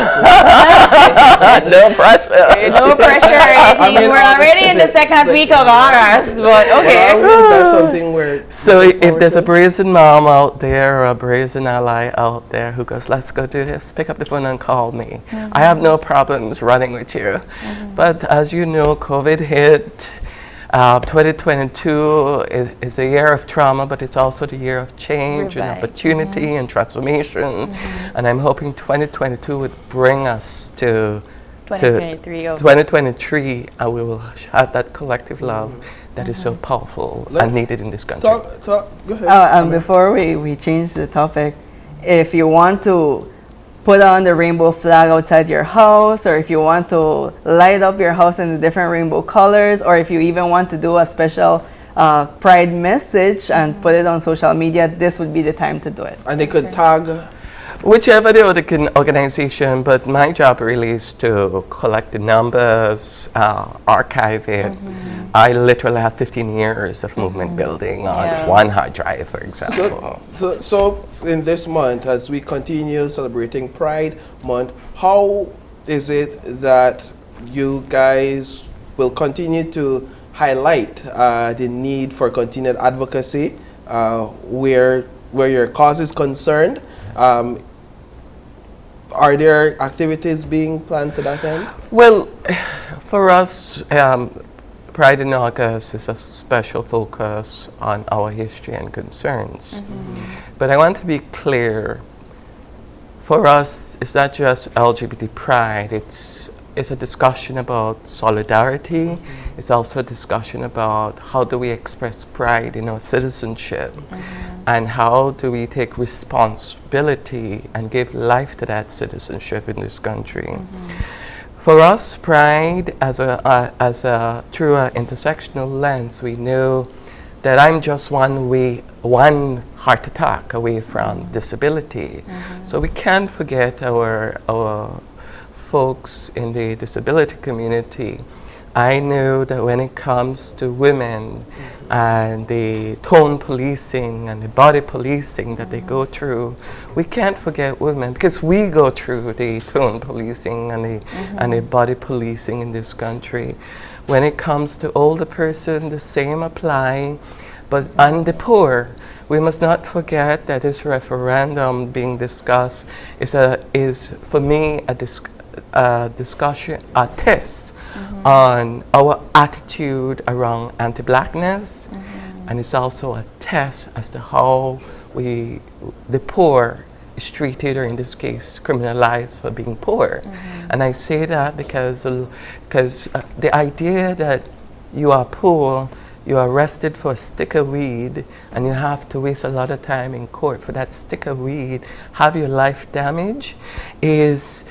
pressure. No pressure or anything. We're already in the second week of August, but okay. Well, is that something where... So if there's a brazen mom out there or a brazen ally out there who goes, let's go do this, pick up the phone and call me. I have no problems running with you. But as you know, COVID hit. 2022 is a year of trauma, but it's also the year of change and opportunity and transformation. And I'm hoping 2022 would bring us to 2023, and we will have that collective love that is so powerful and needed in this country. Go ahead. Before we change the topic, if you want to put on the rainbow flag outside your house, or if you want to light up your house in the different rainbow colors, or if you even want to do a special pride message and put it on social media, this would be the time to do it. And they could tag whichever the organization, but my job really is to collect the numbers, archive it. I literally have 15 years of movement building on one hard drive, for example. So in this month, as we continue celebrating Pride Month, how is it that you guys will continue to highlight the need for continued advocacy where your cause is concerned? Are there activities being planned to that end? Well, for us, Pride in August is a special focus on our history and concerns. But I want to be clear, for us, it's not just LGBT pride, it's a discussion about solidarity. It's also a discussion about how do we express pride in our citizenship and how do we take responsibility and give life to that citizenship in this country. For us, pride as a through an intersectional lens, we know that I'm just one heart attack away from disability. So we can't forget our folks in the disability community. I know that when it comes to women and the tone policing and the body policing that they go through, we can't forget women because we go through the tone policing and the body policing in this country. When it comes to older person, the same apply, but on the poor, we must not forget that this referendum being discussed is for me a discussion, a test on our attitude around anti-blackness, and it's also a test as to how the poor is treated, or in this case criminalized for being poor. And I say that because the idea that you are poor, you are arrested for a stick of weed, and you have to waste a lot of time in court for that stick of weed, have your life damaged, is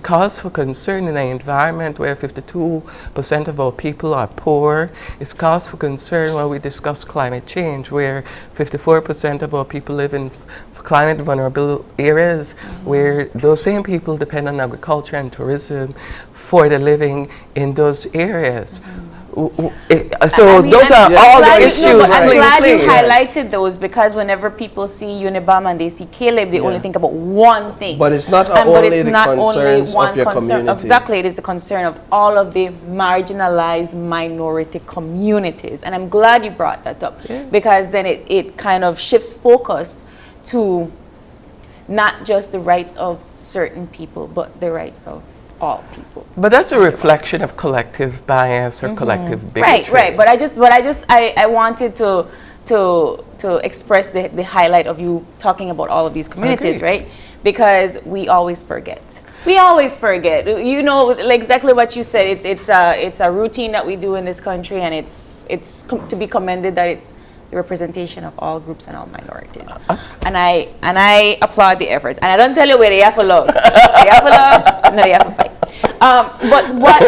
cause for concern in an environment where 52% of our people are poor. It's cause for concern when we discuss climate change, where 54% of our people live in climate vulnerable areas where those same people depend on agriculture and tourism for the living in those areas. So those are all the issues. I'm glad you highlighted those, because whenever people see UniBAM and they see Caleb, they only think about one thing. But it's not only the concerns of your community. Exactly, it is the concern of all of the marginalized minority communities. And I'm glad you brought that up, because then it kind of shifts focus to not just the rights of certain people, but the rights of all people. But that's a reflection of collective bias or collective bigotry. Right. But I wanted to express the highlight of you talking about all of these communities, right? Because we always forget. You know, exactly what you said. It's a routine that we do in this country, and it's to be commended that it's the representation of all groups and all minorities. And I applaud the efforts. And I don't tell you where they have to love. They have to love, no, they have to fight. But what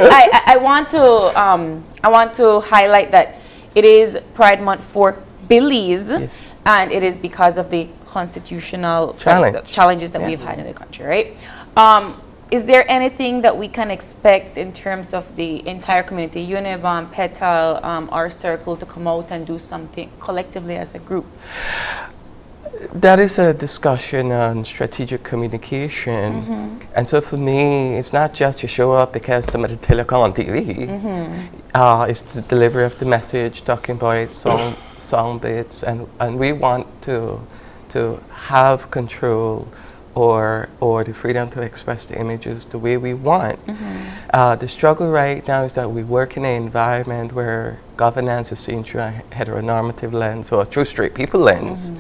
I want to highlight that it is Pride Month for Belize, and it is because of the constitutional challenges that we've had in the country, right? Is there anything that we can expect in terms of the entire community, UniBAM, Petal, our circle, to come out and do something collectively as a group? That is a discussion on strategic communication. And so for me, it's not just you show up because somebody tell you to come on TV. It's the delivery of the message, talking about song bits, and we want to have control or the freedom to express the images the way we want. The struggle right now is that we work in an environment where governance is seen through a heteronormative lens or a true straight people lens.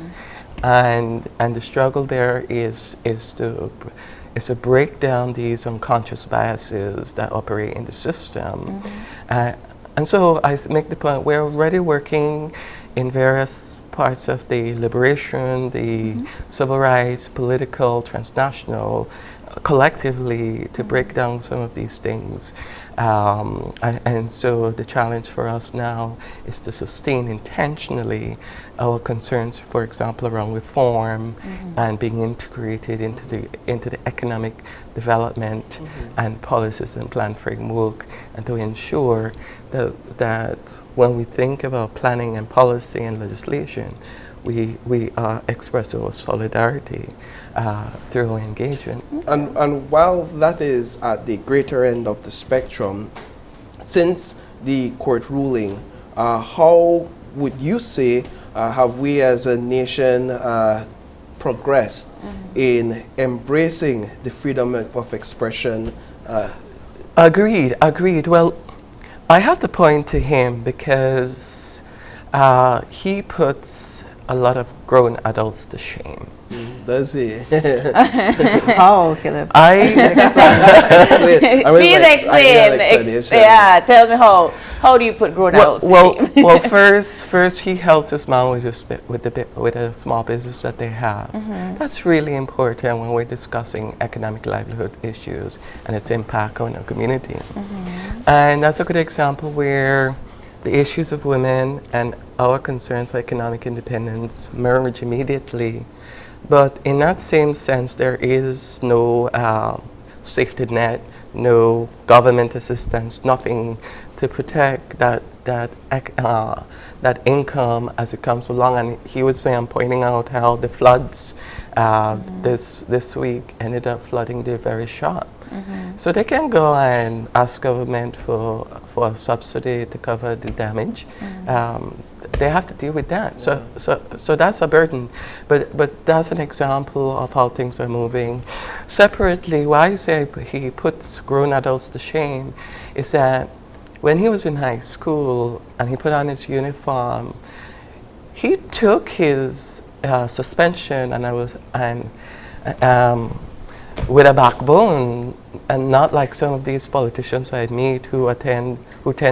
And the struggle there is to break down these unconscious biases that operate in the system. And so I make the point, we're already working in various parts of the liberation, the civil rights, political, transnational, collectively to break down some of these things. And so the challenge for us now is to sustain intentionally our concerns, for example, around reform and being integrated into the economic development and policies and plan framework, and to ensure that when we think about planning and policy and legislation, we express our solidarity through engagement. And while that is at the greater end of the spectrum, since the court ruling, how would you say have we as a nation progressed in embracing the freedom of expression? Agreed. Well, I have to point to him because he puts a lot of grown adults to shame. Does he? How, Caleb? Please explain. Yeah, tell me how. How do you put grown adults to shame? Well, first he helps his mom with a small business that they have. That's really important when we're discussing economic livelihood issues and its impact on our community. And that's a good example where the issues of women and our concerns for economic independence merge immediately. But in that same sense, there is no safety net, no government assistance, nothing to protect that income as it comes along. And he would say, I'm pointing out how the floods this week ended up flooding their very shop. So they can go and ask government for a subsidy to cover the damage. They have to deal with that. So that's a burden. But that's an example of how things are moving. Separately, why I say he puts grown adults to shame is that when he was in high school and he put on his uniform, he took his suspension with a backbone, and not like some of these politicians I meet who tend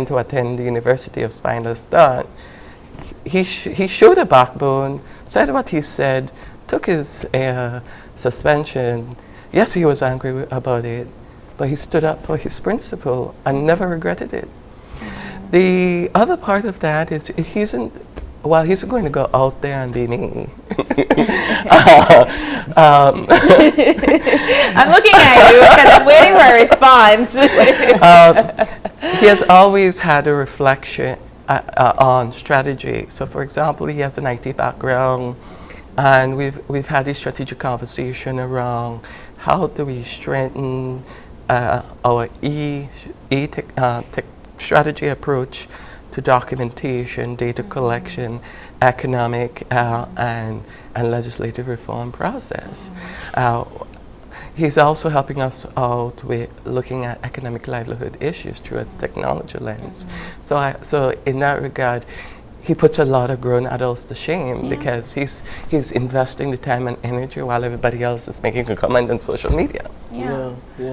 to attend the University of Spineless Thought. He showed a backbone, said what he said, took his suspension. Yes, he was angry about it, but he stood up for his principle and never regretted it. The other part of that is he isn't well, he's going to go out there and be me. I'm looking at you because I'm waiting for a response. He has always had a reflection on strategy. So, for example, he has an IT background, and we've had a strategic conversation around how do we strengthen our tech strategy approach to documentation, data collection, economic and legislative reform process. He's also helping us out with looking at economic livelihood issues through a technology lens. So in that regard, he puts a lot of grown adults to shame because he's investing the time and energy while everybody else is making a comment on social media.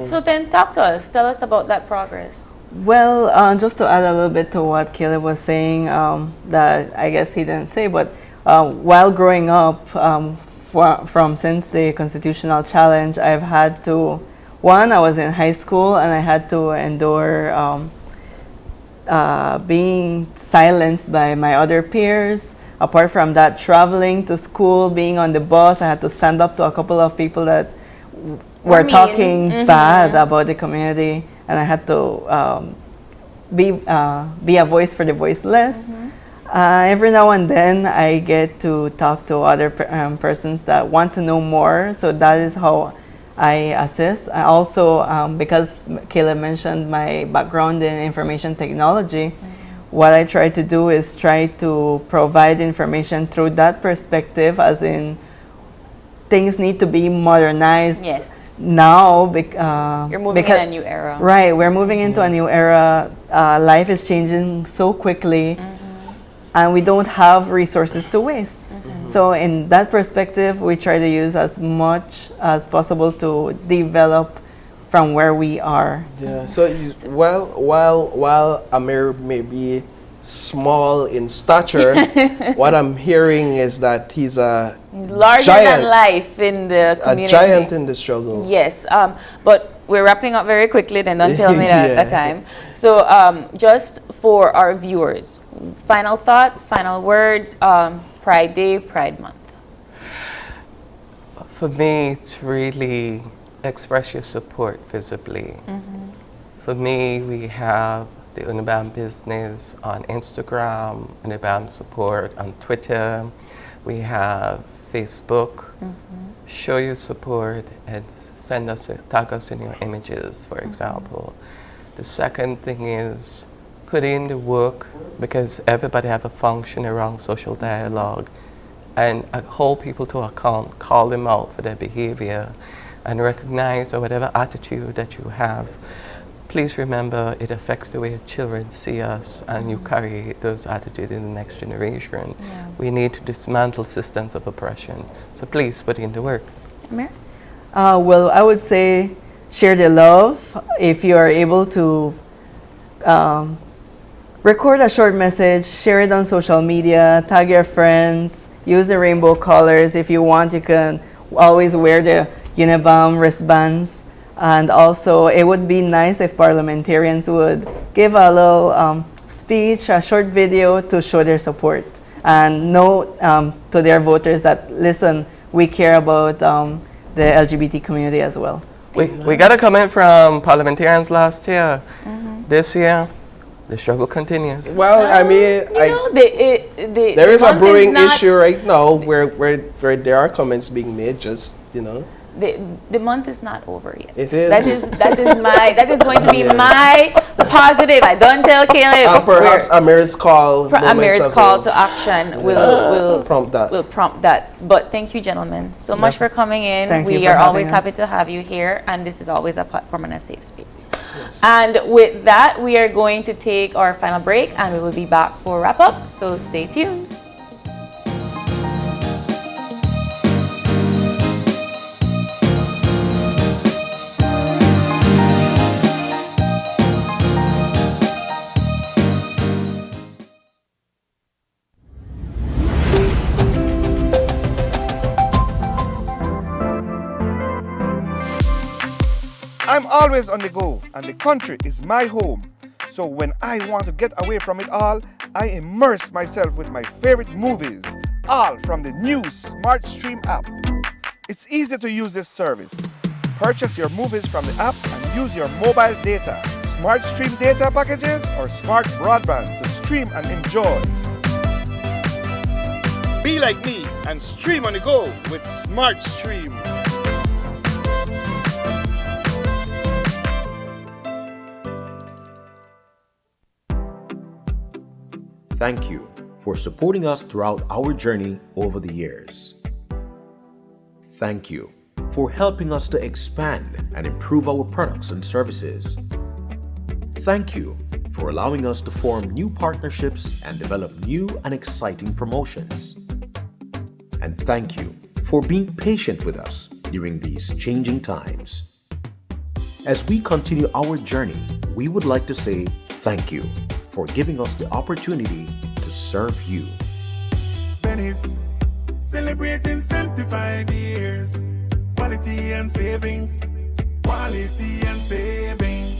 So then talk to us. Tell us about that progress. Well, just to add a little bit to what Caleb was saying, that I guess he didn't say, but while growing up, since the constitutional challenge, I've had to, I was in high school and I had to endure being silenced by my other peers. Apart from that, traveling to school, being on the bus, I had to stand up to a couple of people that were talking bad about the community, and I had to be a voice for the voiceless. Every now and then I get to talk to other persons that want to know more, so that is how I assist. I also, because Caleb mentioned my background in information technology, what I try to do is try to provide information through that perspective, as in things need to be modernized. Yes. Now, you're moving in a new era. Right, we're moving into a new era. Life is changing so quickly, and we don't have resources to waste. So in that perspective, we try to use as much as possible to develop from where we are. Yeah. So while Amir may be small in stature, what I'm hearing is that he's larger giant, than life in the community. A giant in the struggle. Yes, but we're wrapping up very quickly, then don't tell me that time. So just for our viewers, final thoughts, final words, Pride Day, Pride Month. For me, it's really express your support visibly. For me, we have the UniBAM business on Instagram, UniBAM support on Twitter. We have Facebook. Show your support and tag us in your images, for example. The second thing is put in the work, because everybody have a function around social dialogue, and hold people to account, call them out for their behavior, and recognize or whatever attitude that you have. Please remember, it affects the way children see us, and you carry those attitudes in the next generation. We need to dismantle systems of oppression. So please put in the work. Amir? Well, I would say share the love. If you are able to record a short message, share it on social media, tag your friends, use the rainbow colors. If you want, you can always wear the UniBAM wristbands. And also, it would be nice if parliamentarians would give a little speech, a short video to show their support and know to their voters that, listen, we care about the LGBT community as well. We got a comment from parliamentarians last year. This year, the struggle continues. Well, I mean, there is a brewing issue right now where there are comments being made. Just the month is not over yet. It is. That is going to be my positive. I don't tell Caleb. Perhaps Amir's call. Amir's call to action will prompt that. Will prompt that. But thank you, gentlemen, so much for coming in. We are always happy to have you here, and this is always a platform and a safe space. Yes. And with that, we are going to take our final break, and we will be back for wrap up. So stay tuned. I'm always on the go, and the country is my home. So when I want to get away from it all, I immerse myself with my favorite movies, all from the new Smart Stream app. It's easy to use this service. Purchase your movies from the app and use your mobile data, Smart Stream data packages, or smart broadband to stream and enjoy. Be like me and stream on the go with Smart Stream. Thank you for supporting us throughout our journey over the years. Thank you for helping us to expand and improve our products and services. Thank you for allowing us to form new partnerships and develop new and exciting promotions. And thank you for being patient with us during these changing times. As we continue our journey, we would like to say thank you for giving us the opportunity to serve you. Belize, celebrating 75 years. Quality and savings. Quality and savings.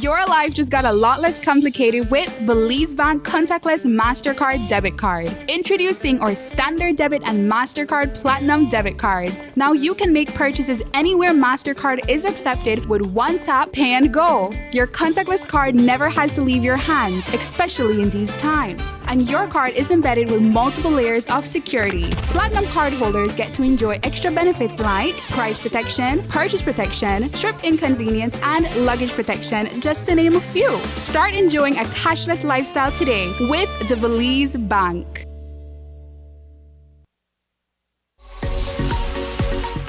Your life just got a lot less complicated with Belize Bank contactless MasterCard debit card. Introducing our standard debit and MasterCard Platinum debit cards. Now you can make purchases anywhere MasterCard is accepted with one tap, pay and go. Your contactless card never has to leave your hands, especially in these times. And your card is embedded with multiple layers of security. Platinum card holders get to enjoy extra benefits like price protection, purchase protection, trip inconvenience, and luggage protection, just to name a few. Start enjoying a cashless lifestyle today with the Belize Bank.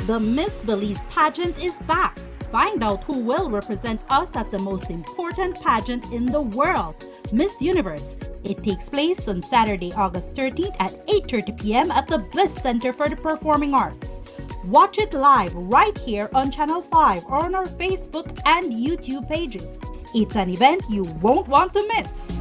The Miss Belize pageant is back. Find out who will represent us at the most important pageant in the world, Miss Universe. It takes place on Saturday, August 13th at 8:30 p.m. at the Bliss Center for the Performing Arts. Watch it live right here on Channel 5 or on our Facebook and YouTube pages. It's an event you won't want to miss.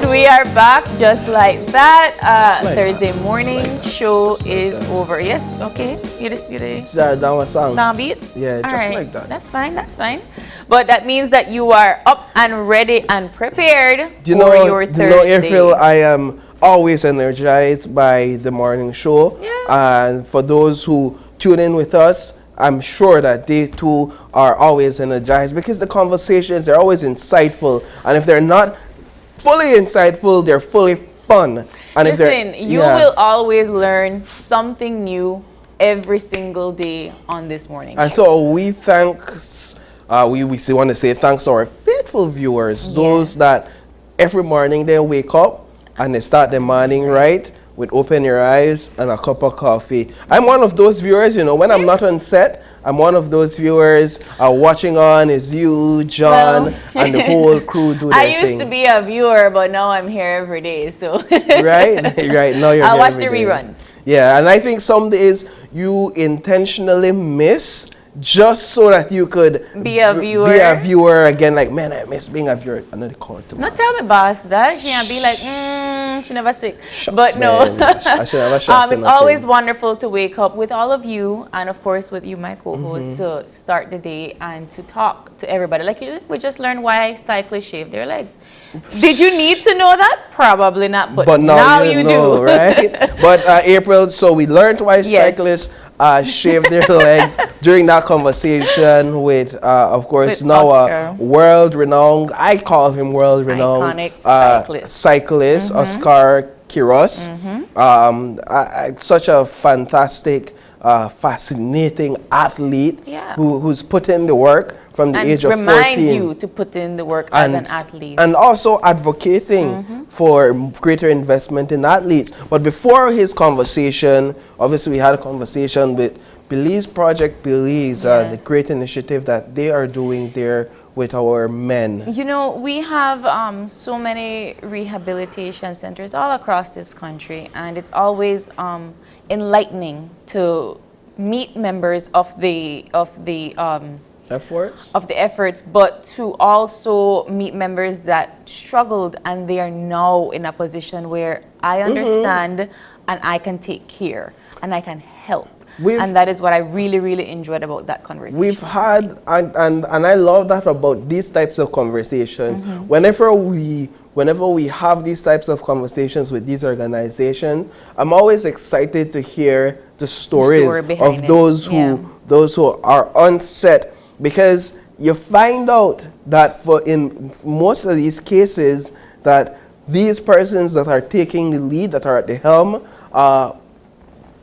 We are back just like that. Thursday morning show is over. Yes, okay. You just did it. That was song. Downbeat? Yeah, all just right. like that. That's fine, that's fine. But that means that you are up and ready and prepared for your Thursday. You know, April, I am always energized by the morning show. Yeah. And for those who tune in with us, I'm sure that they too are always energized because the conversations are always insightful. And if they're not fully insightful, they're fully fun. And listen, you will always learn something new every single day on this morning. And so we thanks, we want to say thanks to our faithful viewers, those that every morning they wake up and they start their morning right with open your eyes and a cup of coffee. I'm one of those viewers, you know, when I'm not on set, I'm one of those viewers. Watching on is you, John, and the whole crew do their thing. I used to be a viewer, but now I'm here every day, so. right, now you're I'll here watch every the day. reruns. Yeah, and I think some days you intentionally miss just so that you could be a viewer. Be a viewer again, like, man, I miss being a viewer. Another call tomorrow. Not tell me, boss, that she can't be like, she never sick. But no, it's always wonderful to wake up with all of you, and of course with you, my co-host, to start the day and to talk to everybody. Like we just learned why cyclists shave their legs. Did you need to know that? Probably not, but now you know, do. Right? But April, so we learned why cyclists shave their legs during that conversation with, of course, now a world-renowned, I call him world-renowned cyclist, Oscar Quiroz. Such a fantastic, fascinating athlete who's put in the work from the age of 14. Reminds you to put in the work as an athlete. And also advocating for greater investment in athletes. But before his conversation, obviously we had a conversation with Belize Project Belize, the great initiative that they are doing there with our men? You know, we have so many rehabilitation centers all across this country, and it's always enlightening to meet members of the efforts, but to also meet members that struggled and they are now in a position where I understand and I can take care and I can help. And that is what I really, really enjoyed about that conversation. We've had, and I love that about these types of conversations. Whenever we have these types of conversations with these organizations, I'm always excited to hear the stories of those who are on set, because you find out that in most of these cases that these persons that are taking the lead, that are at the helm,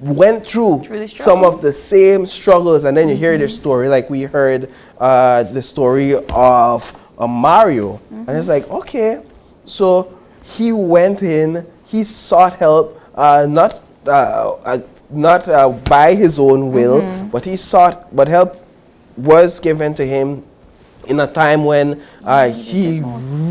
went through some of the same struggles, and then you hear the story, like we heard the story of Mario, and it's like, okay, so he went in, he sought help, not by his own will, but help was given to him in a time when he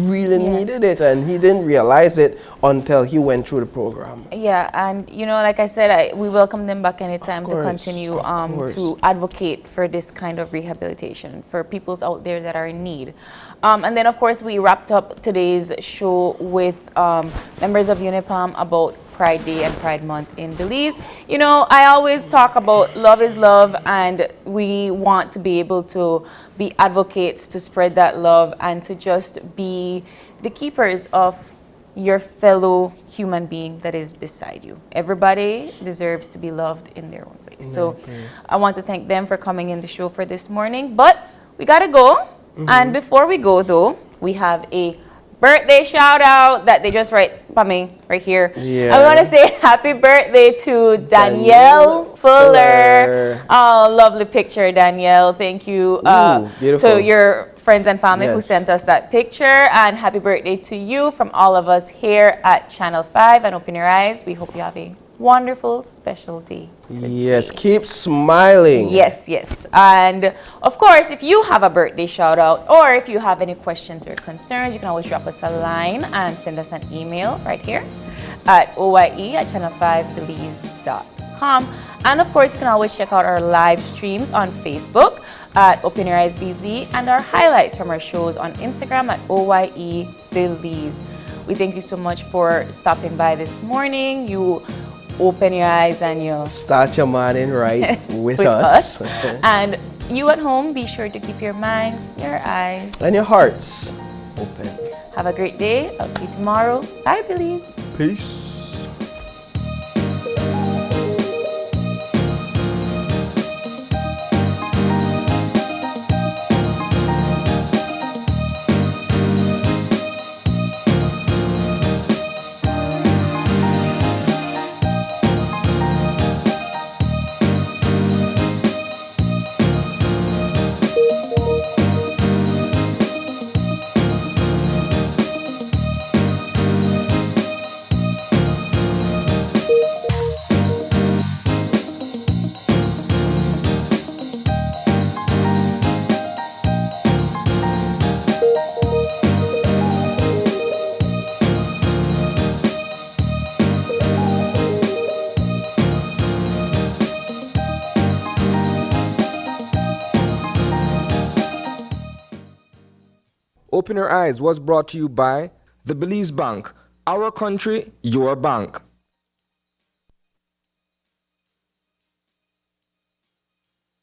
really needed it, and he didn't realize it until he went through the program. Yeah, and you know, like I said, we welcome them back anytime to continue to advocate for this kind of rehabilitation for people out there that are in need. And then, of course, we wrapped up today's show with members of UniBAM about Pride Day and Pride Month in Belize. You know, I always talk about love is love, and we want to be able to be advocates to spread that love and to just be the keepers of your fellow human being that is beside you. Everybody deserves to be loved in their own way. So I want to thank them for coming in the show for this morning, but we gotta go. And before we go though, we have a birthday shout out that they just write for me right here. I want to say happy birthday to Danielle Fuller. Oh, lovely picture, Danielle. Thank you to your friends and family who sent us that picture. And happy birthday to you from all of us here at Channel 5 and Open Your Eyes. We hope you have a wonderful, special day. Yes, keep smiling. Yes, yes. And of course, if you have a birthday shout out or if you have any questions or concerns, you can always drop us a line and send us an email right here at oye@channel5belize.com. And of course, you can always check out our live streams on Facebook at Open Your Eyes BZ and our highlights from our shows on Instagram at OYE Belize. We thank you so much for stopping by this morning. You open your eyes and you start your morning right with us. And you at home, be sure to keep your minds, your eyes, and your hearts open. Have a great day. I'll see you tomorrow. Bye, Belize. Peace. Open Your Eyes was brought to you by the Belize Bank. Our country, your bank.